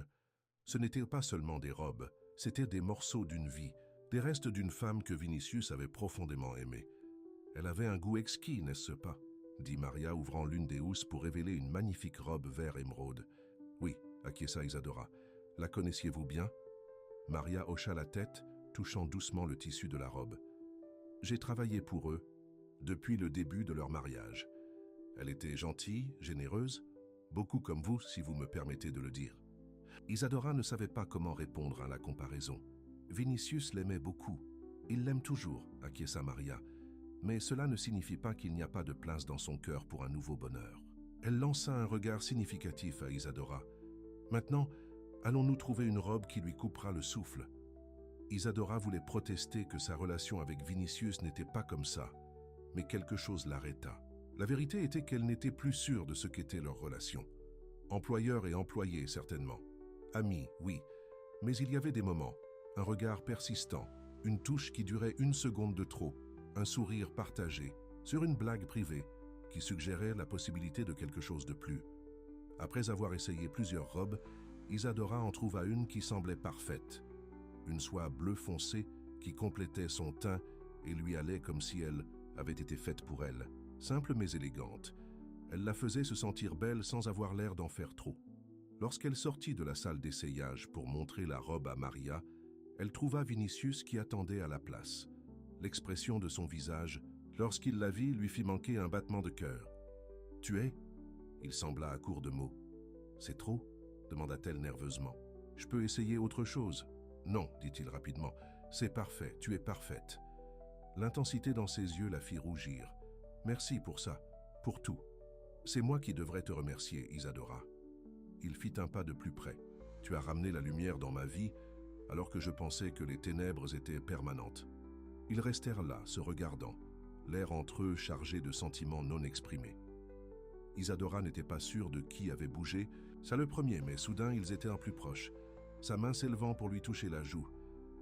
Ce n'étaient pas seulement des robes, c'étaient des morceaux d'une vie, des restes d'une femme que Vinicius avait profondément aimée. Elle avait un goût exquis, n'est-ce pas? Dit Maria, ouvrant l'une des housses pour révéler une magnifique robe vert émeraude. Oui, acquiesça Isadora. La connaissiez-vous bien? Maria hocha la tête, touchant doucement le tissu de la robe. J'ai travaillé pour eux depuis le début de leur mariage. Elle était gentille, généreuse, beaucoup comme vous, si vous me permettez de le dire. Isadora ne savait pas comment répondre à la comparaison. Vinicius l'aimait beaucoup. Il l'aime toujours, acquiesça Maria. Mais cela ne signifie pas qu'il n'y a pas de place dans son cœur pour un nouveau bonheur. Elle lança un regard significatif à Isadora. Maintenant, allons-nous trouver une robe qui lui coupera le souffle? Isadora voulait protester que sa relation avec Vinicius n'était pas comme ça, mais quelque chose l'arrêta. La vérité était qu'elle n'était plus sûre de ce qu'était leur relation. Employeur et employé, certainement. Amis, oui, mais il y avait des moments, un regard persistant, une touche qui durait une seconde de trop, un sourire partagé, sur une blague privée, qui suggérait la possibilité de quelque chose de plus. Après avoir essayé plusieurs robes, Isadora en trouva une qui semblait parfaite. Une soie bleu foncé qui complétait son teint et lui allait comme si elle avait été faite pour elle, simple mais élégante. Elle la faisait se sentir belle sans avoir l'air d'en faire trop. Lorsqu'elle sortit de la salle d'essayage pour montrer la robe à Maria, elle trouva Vinicius qui attendait à la place. L'expression de son visage, lorsqu'il la vit, lui fit manquer un battement de cœur. « Tu es ?» Il sembla à court de mots. « C'est trop ?» demanda-t-elle nerveusement. « Je peux essayer autre chose ?» « Non, dit-il rapidement. « C'est parfait, tu es parfaite. » L'intensité dans ses yeux la fit rougir. « Merci pour ça, pour tout. C'est moi qui devrais te remercier, Isadora. » Il fit un pas de plus près. « Tu as ramené la lumière dans ma vie, alors que je pensais que les ténèbres étaient permanentes. » Ils restèrent là, se regardant, l'air entre eux chargé de sentiments non exprimés. Isadora n'était pas sûre de qui avait bougé, ça le premier, mais soudain ils étaient un plus proches, sa main s'élevant pour lui toucher la joue,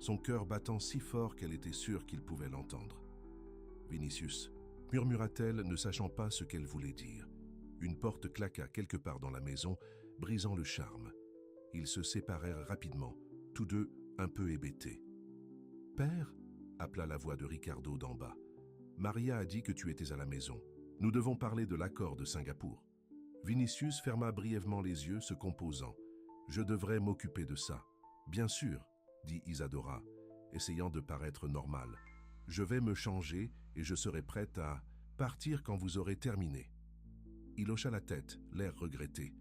son cœur battant si fort qu'elle était sûre qu'il pouvait l'entendre. « Vinicius » murmura-t-elle, ne sachant pas ce qu'elle voulait dire. Une porte claqua quelque part dans la maison, brisant le charme. Ils se séparèrent rapidement, tous deux un peu hébétés. « Père ?» appela la voix de Ricardo d'en bas. « Maria a dit que tu étais à la maison. Nous devons parler de l'accord de Singapour. » Vinicius ferma brièvement les yeux, se composant. « Je devrais m'occuper de ça. »« Bien sûr, » dit Isadora, essayant de paraître normale. « Je vais me changer et je serai prête à partir quand vous aurez terminé. » Il hocha la tête, l'air regretté.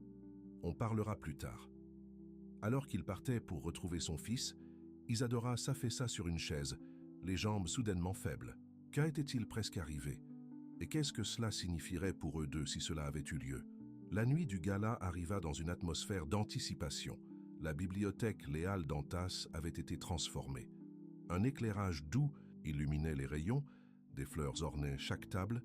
« On parlera plus tard. » Alors qu'il partait pour retrouver son fils, Isadora s'affaissa sur une chaise, les jambes soudainement faibles. Qu'à était-il presque arrivé? Et qu'est-ce que cela signifierait pour eux deux si cela avait eu lieu? La nuit du gala arriva dans une atmosphère d'anticipation. La bibliothèque Léal d'Antas avait été transformée. Un éclairage doux illuminait les rayons, des fleurs ornaient chaque table,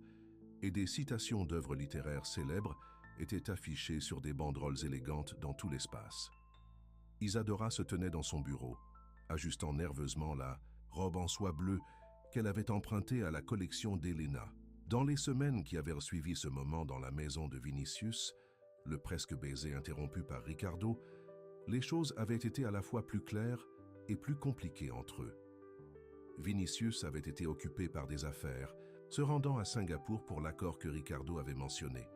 et des citations d'œuvres littéraires célèbres étaient affichées sur des banderoles élégantes dans tout l'espace. Isadora se tenait dans son bureau, ajustant nerveusement la robe en soie bleue qu'elle avait empruntée à la collection d'Elena. Dans les semaines qui avaient suivi ce moment dans la maison de Vinicius, le presque baiser interrompu par Ricardo, les choses avaient été à la fois plus claires et plus compliquées entre eux. Vinicius avait été occupé par des affaires, se rendant à Singapour pour l'accord que Ricardo avait mentionné.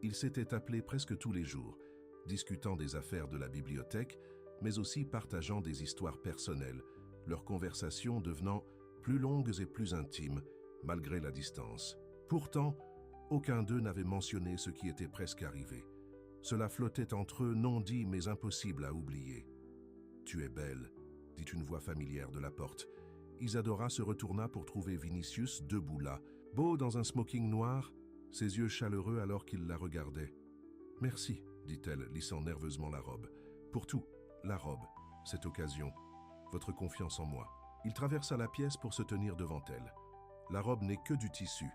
Ils s'étaient appelés presque tous les jours, discutant des affaires de la bibliothèque, mais aussi partageant des histoires personnelles, leurs conversations devenant plus longues et plus intimes, malgré la distance. Pourtant, aucun d'eux n'avait mentionné ce qui était presque arrivé. Cela flottait entre eux, non dit mais impossible à oublier. « Tu es belle », dit une voix familière de la porte. Isadora se retourna pour trouver Vinicius debout là, beau dans un smoking noir, ses yeux chaleureux alors qu'il la regardait. « Merci », dit-elle, lissant nerveusement la robe. « Pour tout, la robe, cette occasion, votre confiance en moi. » Il traversa la pièce pour se tenir devant elle. « La robe n'est que du tissu,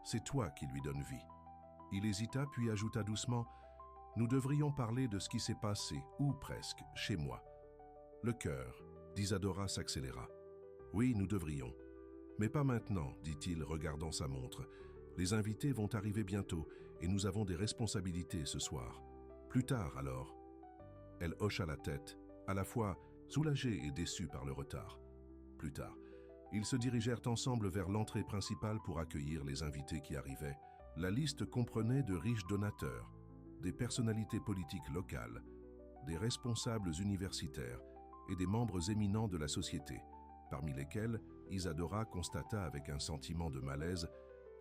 c'est toi qui lui donnes vie. » Il hésita puis ajouta doucement « Nous devrions parler de ce qui s'est passé, ou presque, chez moi. » Le cœur d'Isadora s'accéléra. « Oui, nous devrions. Mais pas maintenant, dit-il, regardant sa montre. Les invités vont arriver bientôt et nous avons des responsabilités ce soir. Plus tard, alors. » Elle hocha la tête, à la fois soulagée et déçue par le retard. Plus tard, ils se dirigèrent ensemble vers l'entrée principale pour accueillir les invités qui arrivaient. La liste comprenait de riches donateurs, des personnalités politiques locales, des responsables universitaires et des membres éminents de la société, parmi lesquels Isadora constata avec un sentiment de malaise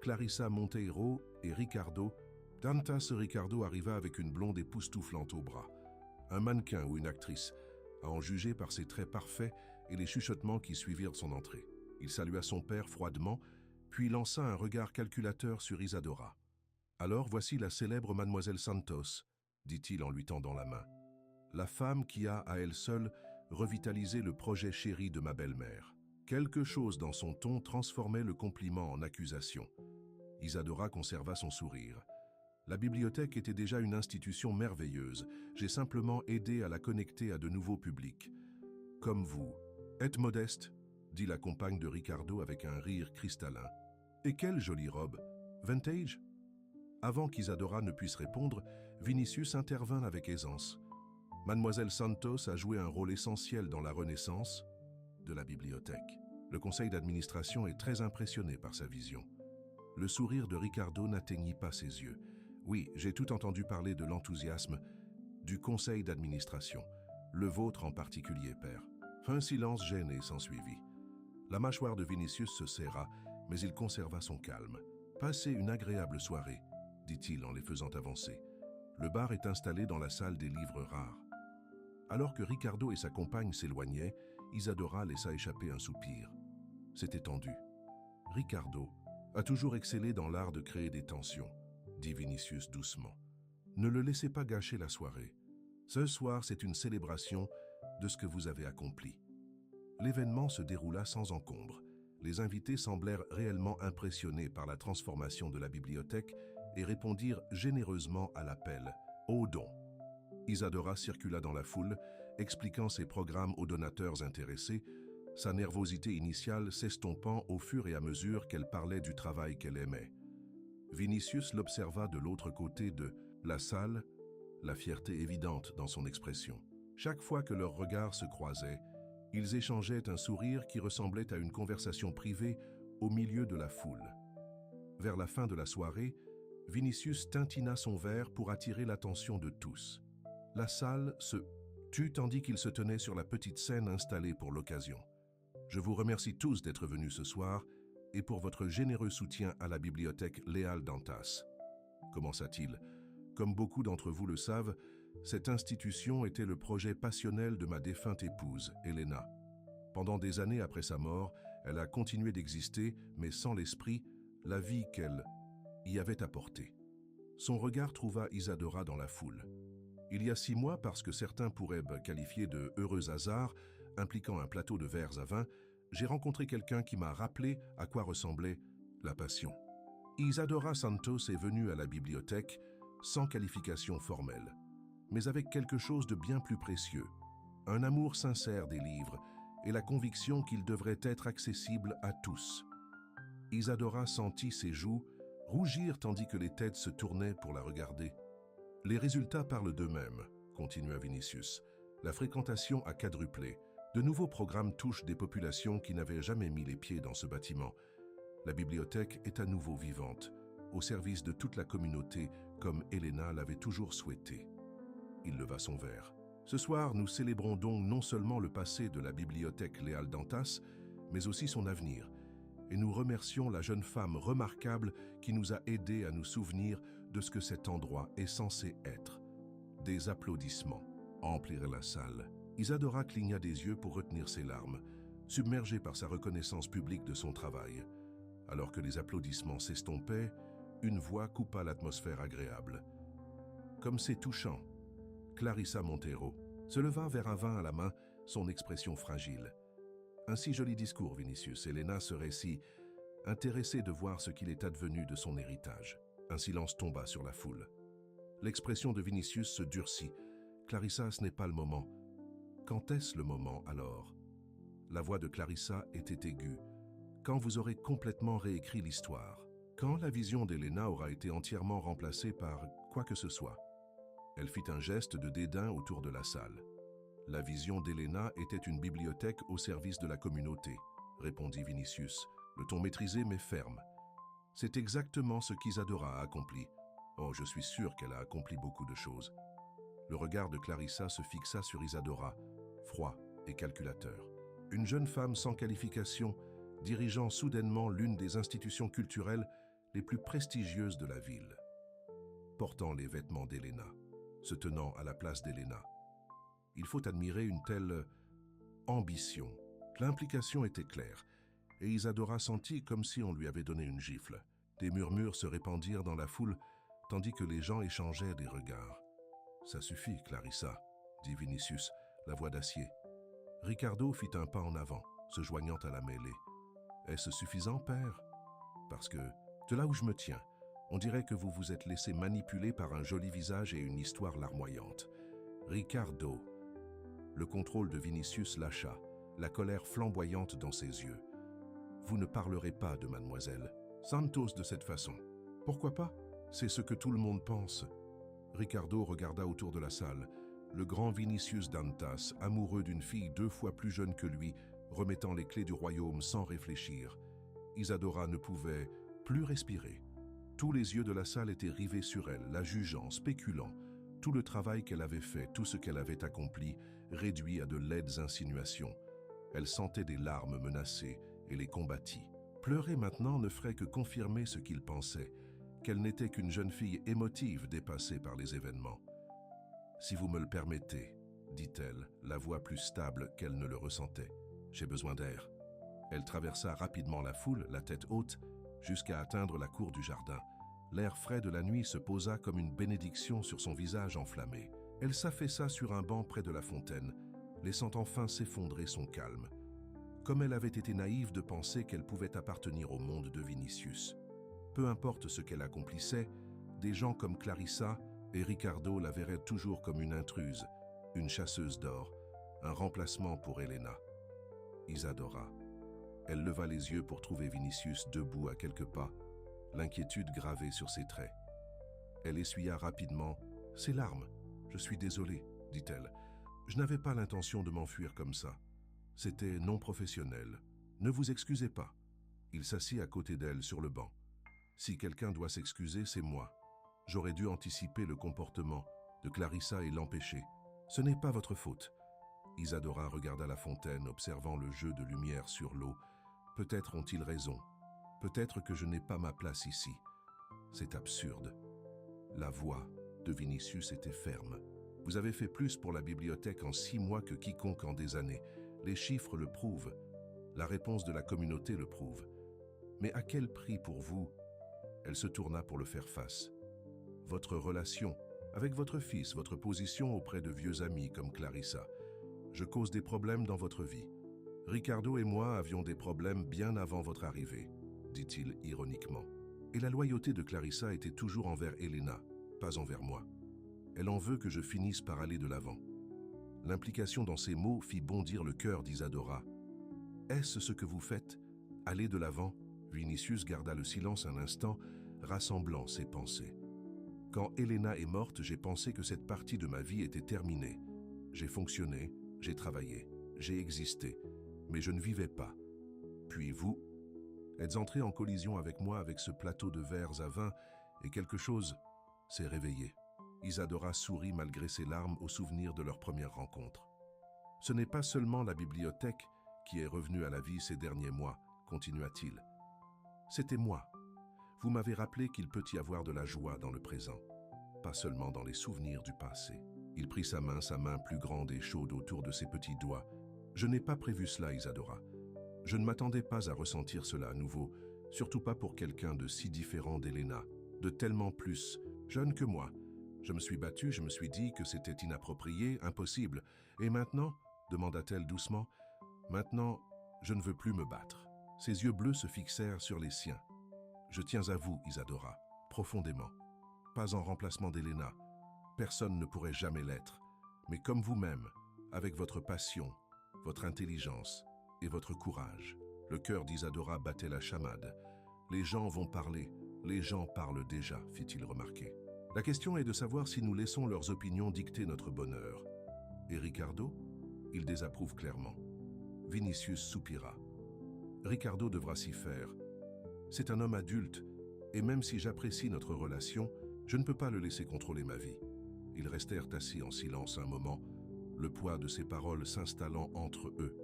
Clarissa Monteiro et Ricardo. Dantas Ricardo arriva avec une blonde époustouflante au bras. Un mannequin ou une actrice, à en juger par ses traits parfaits et les chuchotements qui suivirent son entrée. Il salua son père froidement, puis lança un regard calculateur sur Isadora. « Alors voici la célèbre Mademoiselle Santos, » dit-il en lui tendant la main. « La femme qui a, à elle seule, revitalisé le projet chéri de ma belle-mère. » Quelque chose dans son ton transformait le compliment en accusation. Isadora conserva son sourire. « La bibliothèque était déjà une institution merveilleuse. J'ai simplement aidé à la connecter à de nouveaux publics. Comme vous. Êtes modeste ?» dit la compagne de Ricardo avec un rire cristallin. « Et quelle jolie robe! Vintage ?» Avant qu'Isadora ne puisse répondre, Vinicius intervint avec aisance. « Mademoiselle Santos a joué un rôle essentiel dans la renaissance de la bibliothèque. Le conseil d'administration est très impressionné par sa vision. » Le sourire de Ricardo n'atteignit pas ses yeux. « Oui, j'ai tout entendu parler de l'enthousiasme du conseil d'administration, le vôtre en particulier, père. » Un silence gêné s'ensuivit. La mâchoire de Vinicius se serra, mais il conserva son calme. « Passez une agréable soirée, » dit-il en les faisant avancer. « Le bar est installé dans la salle des livres rares. » Alors que Ricardo et sa compagne s'éloignaient, Isadora laissa échapper un soupir. C'était tendu. « Ricardo a toujours excellé dans l'art de créer des tensions, » dit Vinicius doucement. « Ne le laissez pas gâcher la soirée. Ce soir, c'est une célébration de ce que vous avez accompli. » L'événement se déroula sans encombre. Les invités semblèrent réellement impressionnés par la transformation de la bibliothèque et répondirent généreusement à l'appel « Au don ». Isadora circula dans la foule, expliquant ses programmes aux donateurs intéressés, sa nervosité initiale s'estompant au fur et à mesure qu'elle parlait du travail qu'elle aimait. Vinicius l'observa de l'autre côté de la salle, la fierté évidente dans son expression. Chaque fois que leurs regards se croisaient, ils échangeaient un sourire qui ressemblait à une conversation privée au milieu de la foule. Vers la fin de la soirée, Vinicius tintina son verre pour attirer l'attention de tous. La salle se tut tandis qu'il se tenait sur la petite scène installée pour l'occasion. « Je vous remercie tous d'être venus ce soir et pour votre généreux soutien à la bibliothèque Léal Dantas. » commença-t-il. « Comme beaucoup d'entre vous le savent, cette institution était le projet passionnel de ma défunte épouse, Elena. Pendant des années après sa mort, elle a continué d'exister, mais sans l'esprit, la vie qu'elle y avait apportée. » Son regard trouva Isadora dans la foule. « Il y a 6 mois, parce que certains pourraient qualifier de heureux hasard, impliquant un plateau de verres à vin, j'ai rencontré quelqu'un qui m'a rappelé à quoi ressemblait la passion. Isadora Santos est venue à la bibliothèque sans qualification formelle, mais avec quelque chose de bien plus précieux, un amour sincère des livres et la conviction qu'ils devraient être accessibles à tous. » Isadora sentit ses joues rougir tandis que les têtes se tournaient pour la regarder. Les résultats parlent d'eux-mêmes, continua Vinicius. La fréquentation a quadruplé. De nouveaux programmes touchent des populations qui n'avaient jamais mis les pieds dans ce bâtiment. La bibliothèque est à nouveau vivante, au service de toute la communauté, comme Elena l'avait toujours souhaité. Il leva son verre. Ce soir, nous célébrons donc non seulement le passé de la bibliothèque Léal d'Antas, mais aussi son avenir. Et nous remercions la jeune femme remarquable qui nous a aidés à nous souvenir de ce que cet endroit est censé être. Des applaudissements emplirent la salle. Isadora cligna des yeux pour retenir ses larmes, submergée par sa reconnaissance publique de son travail. Alors que les applaudissements s'estompaient, une voix coupa l'atmosphère agréable. « Comme c'est touchant !» Clarissa Montero se leva vers un vin à la main, son expression fragile. Un si joli discours, Vinicius. Elena serait si intéressée de voir ce qu'il est advenu de son héritage. Un silence tomba sur la foule. L'expression de Vinicius se durcit. Clarissa, ce n'est pas le moment. Quand est-ce le moment alors? La voix de Clarissa était aiguë. Quand vous aurez complètement réécrit l'histoire? Quand la vision d'Elena aura été entièrement remplacée par quoi que ce soit? Elle fit un geste de dédain autour de la salle. La vision d'Elena était une bibliothèque au service de la communauté, répondit Vinicius, le ton maîtrisé mais ferme. C'est exactement ce qu'Isadora a accompli. Oh, je suis sûr qu'elle a accompli beaucoup de choses. Le regard de Clarissa se fixa sur Isadora, froid et calculateur. Une jeune femme sans qualification, dirigeant soudainement l'une des institutions culturelles les plus prestigieuses de la ville. Portant les vêtements d'Elena, se tenant à la place d'Elena. Il faut admirer une telle ambition. L'implication était claire, et Isadora sentit comme si on lui avait donné une gifle. Des murmures se répandirent dans la foule, tandis que les gens échangeaient des regards. « Ça suffit, Clarissa », dit Vinicius, la voix d'acier. Ricardo fit un pas en avant, se joignant à la mêlée. « Est-ce suffisant, père ? Parce que, de là où je me tiens, on dirait que vous vous êtes laissé manipuler par un joli visage et une histoire larmoyante. Ricardo !» Le contrôle de Vinicius lâcha, la colère flamboyante dans ses yeux. « Vous ne parlerez pas de mademoiselle Santos de cette façon. Pourquoi pas? C'est ce que tout le monde pense. » Ricardo regarda autour de la salle. Le grand Vinicius d'Antas, amoureux d'une fille 2 fois plus jeune que lui, remettant les clés du royaume sans réfléchir. Isadora ne pouvait plus respirer. Tous les yeux de la salle étaient rivés sur elle, la jugeant, spéculant. Tout le travail qu'elle avait fait, tout ce qu'elle avait accompli, réduit à de laides insinuations. Elle sentait des larmes menacées et les combattit. Pleurer maintenant ne ferait que confirmer ce qu'il pensait, qu'elle n'était qu'une jeune fille émotive dépassée par les événements. « Si vous me le permettez, » dit-elle, la voix plus stable qu'elle ne le ressentait. « J'ai besoin d'air. » Elle traversa rapidement la foule, la tête haute, jusqu'à atteindre la cour du jardin. L'air frais de la nuit se posa comme une bénédiction sur son visage enflammé. Elle s'affaissa sur un banc près de la fontaine, laissant enfin s'effondrer son calme. Comme elle avait été naïve de penser qu'elle pouvait appartenir au monde de Vinicius. Peu importe ce qu'elle accomplissait, des gens comme Clarissa et Ricardo la verraient toujours comme une intruse, une chasseuse d'or, un remplacement pour Elena. Isadora. Elle leva les yeux pour trouver Vinicius debout à quelques pas, l'inquiétude gravée sur ses traits. Elle essuya rapidement ses larmes. « Je suis désolée, » dit-elle. « Je n'avais pas l'intention de m'enfuir comme ça. C'était non professionnel. Ne vous excusez pas. » Il s'assit à côté d'elle sur le banc. « Si quelqu'un doit s'excuser, c'est moi. J'aurais dû anticiper le comportement de Clarissa et l'empêcher. Ce n'est pas votre faute. » Isadora regarda la fontaine, observant le jeu de lumière sur l'eau. « Peut-être ont-ils raison. Peut-être que je n'ai pas ma place ici. C'est absurde. » La voix de Vinicius était ferme. « Vous avez fait plus pour la bibliothèque en 6 mois que quiconque en des années. Les chiffres le prouvent. La réponse de la communauté le prouve. Mais à quel prix pour vous ?» Elle se tourna pour le faire face. « Votre relation avec votre fils, votre position auprès de vieux amis comme Clarissa. Je cause des problèmes dans votre vie. Ricardo et moi avions des problèmes bien avant votre arrivée, » dit-il ironiquement. Et la loyauté de Clarissa était toujours envers Elena, pas envers moi. Elle en veut que je finisse par aller de l'avant. L'implication dans ces mots fit bondir le cœur d'Isadora. « Est-ce ce que vous faites? Aller de l'avant ?» Vinicius garda le silence un instant, rassemblant ses pensées. « Quand Elena est morte, j'ai pensé que cette partie de ma vie était terminée. J'ai fonctionné, j'ai travaillé, j'ai existé, mais je ne vivais pas. Puis vous êtes entré en collision avec moi avec ce plateau de verres à vin et quelque chose s'est réveillé. Isadora sourit malgré ses larmes au souvenir de leur première rencontre. Ce n'est pas seulement la bibliothèque qui est revenue à la vie ces derniers mois, continua-t-il. C'était moi. Vous m'avez rappelé qu'il peut y avoir de la joie dans le présent, pas seulement dans les souvenirs du passé. Il prit sa main plus grande et chaude autour de ses petits doigts. Je n'ai pas prévu cela, Isadora. Je ne m'attendais pas à ressentir cela à nouveau, surtout pas pour quelqu'un de si différent d'Elena, de tellement plus jeune que moi. Je me suis battue, je me suis dit que c'était inapproprié, impossible. Et maintenant, demanda-t-elle doucement, maintenant, je ne veux plus me battre. Ses yeux bleus se fixèrent sur les siens. Je tiens à vous, Isadora, profondément. Pas en remplacement d'Elena. Personne ne pourrait jamais l'être. Mais comme vous-même, avec votre passion, votre intelligence et votre courage. Le cœur d'Isadora battait la chamade. Les gens vont parler, les gens parlent déjà, fit-il remarquer. La question est de savoir si nous laissons leurs opinions dicter notre bonheur. Et Ricardo? Il désapprouve clairement. Vinicius soupira. Ricardo devra s'y faire. C'est un homme adulte, et même si j'apprécie notre relation, je ne peux pas le laisser contrôler ma vie. Ils restèrent assis en silence un moment, le poids de ses paroles s'installant entre eux.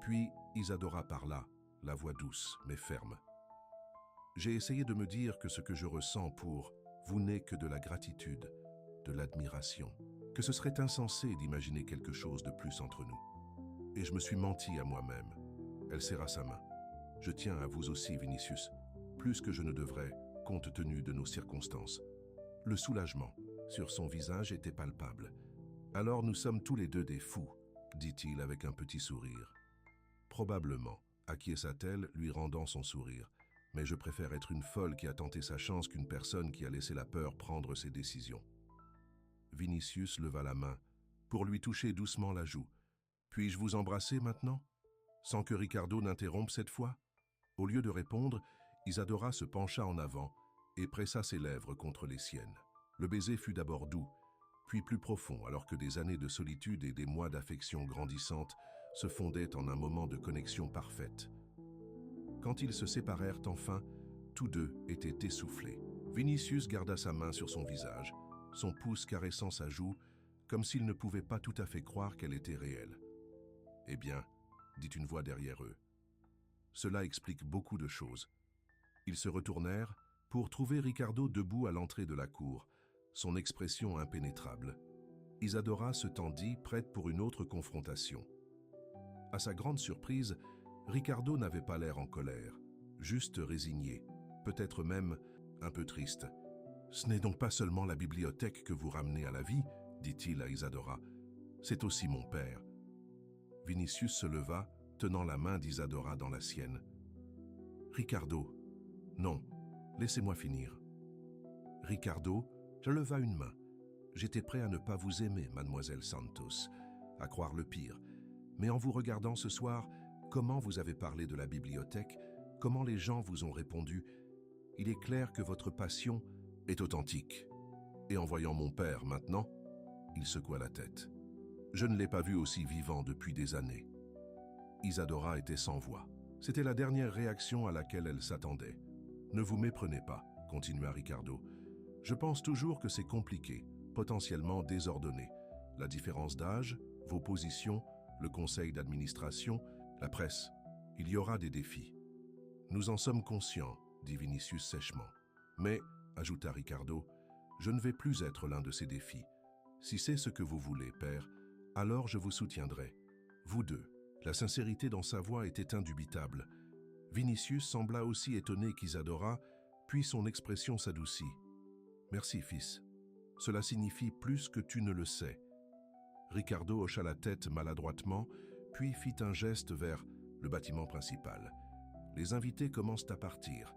Puis Isadora parla, la voix douce mais ferme. J'ai essayé de me dire que ce que je ressens pour vous n'est que de la gratitude, de l'admiration, que ce serait insensé d'imaginer quelque chose de plus entre nous. Et je me suis menti à moi-même. Elle serra sa main. Je tiens à vous aussi, Vinicius, plus que je ne devrais, compte tenu de nos circonstances. Le soulagement sur son visage était palpable. Alors nous sommes tous les deux des fous, dit-il avec un petit sourire. Probablement, acquiesça-t-elle, lui rendant son sourire. Mais je préfère être une folle qui a tenté sa chance qu'une personne qui a laissé la peur prendre ses décisions. Vinicius leva la main, pour lui toucher doucement la joue. Puis-je vous embrasser maintenant? Sans que Ricardo n'interrompe cette fois? Au lieu de répondre, Isadora se pencha en avant et pressa ses lèvres contre les siennes. Le baiser fut d'abord doux, puis plus profond, alors que des années de solitude et des mois d'affection grandissante se fondaient en un moment de connexion parfaite. Quand ils se séparèrent enfin, tous deux étaient essoufflés. Vinicius garda sa main sur son visage, son pouce caressant sa joue, comme s'il ne pouvait pas tout à fait croire qu'elle était réelle. « Eh bien, » dit une voix derrière eux. Cela explique beaucoup de choses. Ils se retournèrent pour trouver Ricardo debout à l'entrée de la cour, son expression impénétrable. Isadora se tendit, prête pour une autre confrontation. À sa grande surprise, Ricardo n'avait pas l'air en colère, juste résigné, peut-être même un peu triste. « Ce n'est donc pas seulement la bibliothèque que vous ramenez à la vie, dit-il à Isadora. C'est aussi mon père. » Vinicius se leva, tenant la main d'Isadora dans la sienne. « Ricardo, non, laissez-moi finir. » Ricardo leva une main. « J'étais prêt à ne pas vous aimer, mademoiselle Santos, à croire le pire. Mais en vous regardant ce soir, comment vous avez parlé de la bibliothèque, comment les gens vous ont répondu, il est clair que votre passion est authentique. Et en voyant mon père maintenant, il secoua la tête. Je ne l'ai pas vu aussi vivant depuis des années. » Isadora était sans voix. C'était la dernière réaction à laquelle elle s'attendait. « Ne vous méprenez pas, » continua Ricardo. « Je pense toujours que c'est compliqué, potentiellement désordonné. La différence d'âge, vos positions, le conseil d'administration, la presse. Il y aura des défis. »« Nous en sommes conscients, » dit Vinicius sèchement. « Mais, » ajouta Ricardo, « je ne vais plus être l'un de ces défis. Si c'est ce que vous voulez, père, alors je vous soutiendrai. Vous deux. » La sincérité dans sa voix était indubitable. Vinicius sembla aussi étonné qu'Isadora, puis son expression s'adoucit. « Merci, fils. Cela signifie plus que tu ne le sais. » Ricardo hocha la tête maladroitement, puis fit un geste vers le bâtiment principal. « Les invités commencent à partir.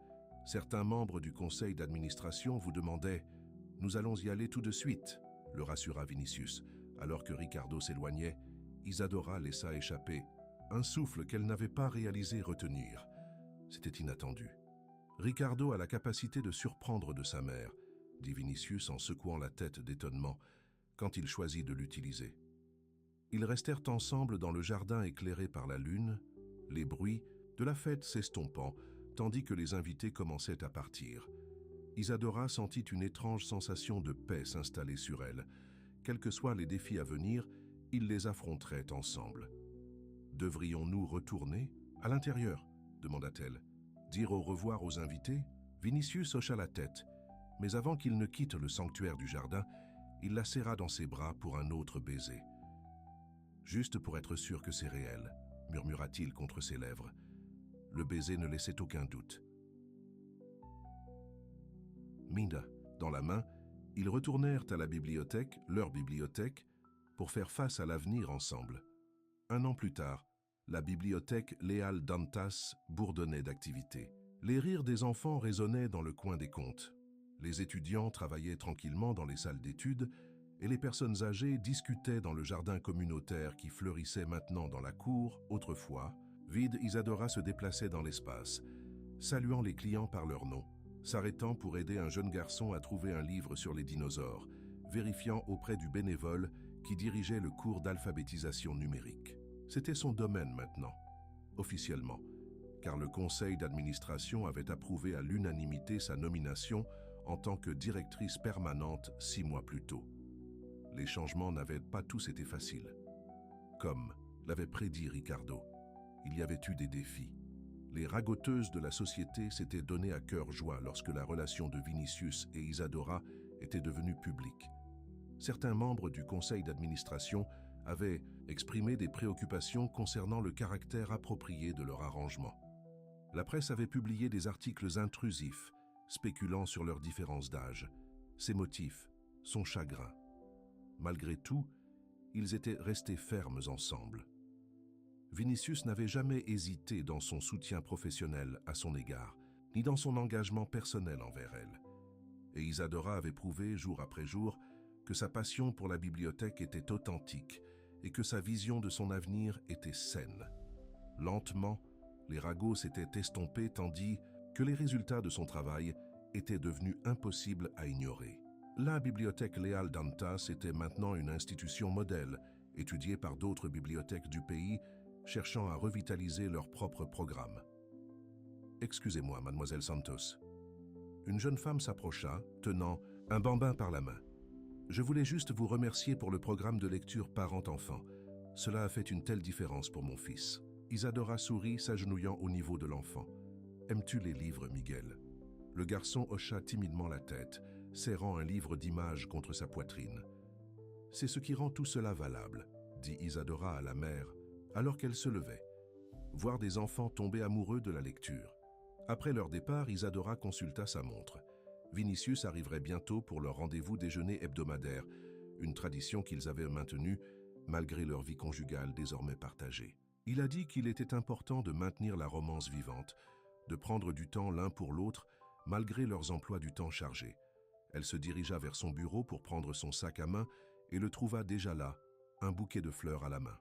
Certains membres du conseil d'administration vous demandaient « Nous allons y aller tout de suite », le rassura Vinicius. Alors que Ricardo s'éloignait, Isadora laissa échapper un souffle qu'elle n'avait pas réalisé retenir. C'était inattendu. Ricardo a la capacité de surprendre de sa mère, dit Vinicius en secouant la tête d'étonnement quand il choisit de l'utiliser. Ils restèrent ensemble dans le jardin éclairé par la lune, les bruits de la fête s'estompant, tandis que les invités commençaient à partir. Isadora sentit une étrange sensation de paix s'installer sur elle. Quels que soient les défis à venir, ils les affronteraient ensemble. « Devrions-nous retourner à l'intérieur ?» demanda-t-elle. « Dire au revoir aux invités ?» Vinicius hocha la tête, mais avant qu'il ne quitte le sanctuaire du jardin, il la serra dans ses bras pour un autre baiser. « Juste pour être sûr que c'est réel », murmura-t-il contre ses lèvres. Le baiser ne laissait aucun doute. Mina dans la main, ils retournèrent à la bibliothèque, leur bibliothèque, pour faire face à l'avenir ensemble. 1 an plus tard, la bibliothèque Leal Dantas bourdonnait d'activité. Les rires des enfants résonnaient dans le coin des contes. Les étudiants travaillaient tranquillement dans les salles d'études et les personnes âgées discutaient dans le jardin communautaire qui fleurissait maintenant dans la cour. Autrefois, vide, Isadora se déplaçait dans l'espace, saluant les clients par leur nom, s'arrêtant pour aider un jeune garçon à trouver un livre sur les dinosaures, vérifiant auprès du bénévole qui dirigeait le cours d'alphabétisation numérique. C'était son domaine maintenant, officiellement, car le conseil d'administration avait approuvé à l'unanimité sa nomination en tant que directrice permanente 6 mois plus tôt. Les changements n'avaient pas tous été faciles. Comme l'avait prédit Ricardo, il y avait eu des défis. Les ragoteuses de la société s'étaient données à cœur joie lorsque la relation de Vinicius et Isadora était devenue publique. Certains membres du conseil d'administration avaient exprimé des préoccupations concernant le caractère approprié de leur arrangement. La presse avait publié des articles intrusifs, spéculant sur leur différence d'âge, ses motifs, son chagrin. Malgré tout, ils étaient restés fermes ensemble. Vinicius n'avait jamais hésité dans son soutien professionnel à son égard, ni dans son engagement personnel envers elle. Et Isadora avait prouvé, jour après jour, que sa passion pour la bibliothèque était authentique et que sa vision de son avenir était saine. Lentement, les ragots s'étaient estompés tandis que les résultats de son travail étaient devenus impossibles à ignorer. La bibliothèque Leal Dantas était maintenant une institution modèle, étudiée par d'autres bibliothèques du pays, cherchant à revitaliser leur propre programme. « Excusez-moi, mademoiselle Santos. » Une jeune femme s'approcha, tenant un bambin par la main. « Je voulais juste vous remercier pour le programme de lecture parent-enfant. Cela a fait une telle différence pour mon fils. » Isadora sourit, s'agenouillant au niveau de l'enfant. « Aimes-tu les livres, Miguel ?» Le garçon hocha timidement la tête, serrant un livre d'images contre sa poitrine. « C'est ce qui rend tout cela valable, » dit Isadora à la mère, alors qu'elle se levait. Voir des enfants tomber amoureux de la lecture. Après leur départ, Isadora consulta sa montre. Vinicius arriverait bientôt pour leur rendez-vous déjeuner hebdomadaire, une tradition qu'ils avaient maintenue malgré leur vie conjugale désormais partagée. Il a dit qu'il était important de maintenir la romance vivante, de prendre du temps l'un pour l'autre malgré leurs emplois du temps chargés. Elle se dirigea vers son bureau pour prendre son sac à main et le trouva déjà là, un bouquet de fleurs à la main.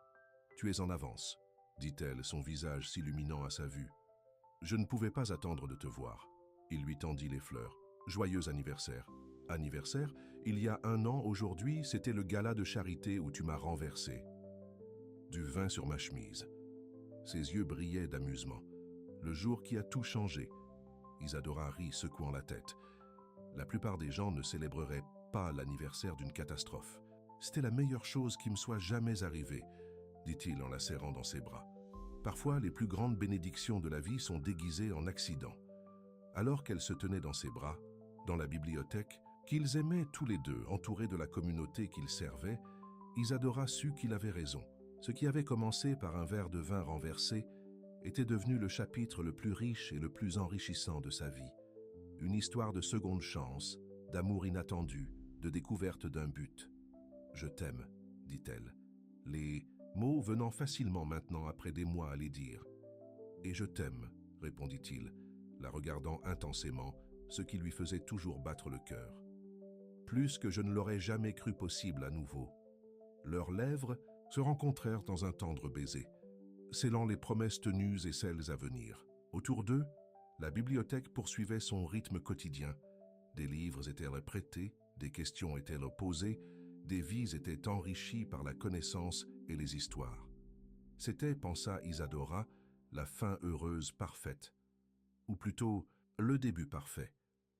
« Tu es en avance, » dit-elle, son visage s'illuminant à sa vue. « Je ne pouvais pas attendre de te voir. » Il lui tendit les fleurs. « Joyeux anniversaire. »« Anniversaire ? Il y a 1 an aujourd'hui, c'était le gala de charité où tu m'as renversé. » Du vin sur ma chemise. Ses yeux brillaient d'amusement. Le jour qui a tout changé. Isadora rit, secouant la tête. La plupart des gens ne célébreraient pas l'anniversaire d'une catastrophe. C'était la meilleure chose qui me soit jamais arrivée, dit-il en la serrant dans ses bras. Parfois, les plus grandes bénédictions de la vie sont déguisées en accidents. Alors qu'elle se tenait dans ses bras, dans la bibliothèque, qu'ils aimaient tous les deux, entourés de la communauté qu'ils servaient, Isadora sut qu'il avait raison. Ce qui avait commencé par un verre de vin renversé était devenu le chapitre le plus riche et le plus enrichissant de sa vie. Une histoire de seconde chance, d'amour inattendu, de découverte d'un but. « Je t'aime », dit-elle, les mots venant facilement maintenant après des mois à les dire. « Et je t'aime », répondit-il, la regardant intensément, ce qui lui faisait toujours battre le cœur. Plus que je ne l'aurais jamais cru possible à nouveau. Leurs lèvres se rencontrèrent dans un tendre baiser, scellant les promesses tenues et celles à venir. Autour d'eux, la bibliothèque poursuivait son rythme quotidien, Des livres étaient prêtés, des questions étaient posées, des vies étaient enrichies par la connaissance et les histoires. C'était, pensa Isadora, la fin heureuse parfaite, ou plutôt le début parfait,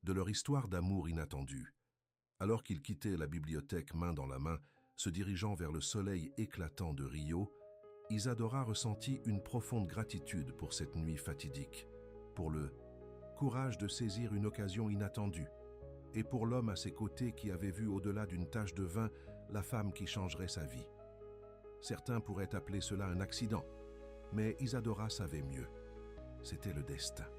de leur histoire d'amour inattendue. Alors qu'ils quittaient la bibliothèque main dans la main, se dirigeant vers le soleil éclatant de Rio, Isadora ressentit une profonde gratitude pour cette nuit fatidique, pour le courage de saisir une occasion inattendue, et pour l'homme à ses côtés qui avait vu au-delà d'une tache de vin la femme qui changerait sa vie. Certains pourraient appeler cela un accident, mais Isadora savait mieux. C'était le destin.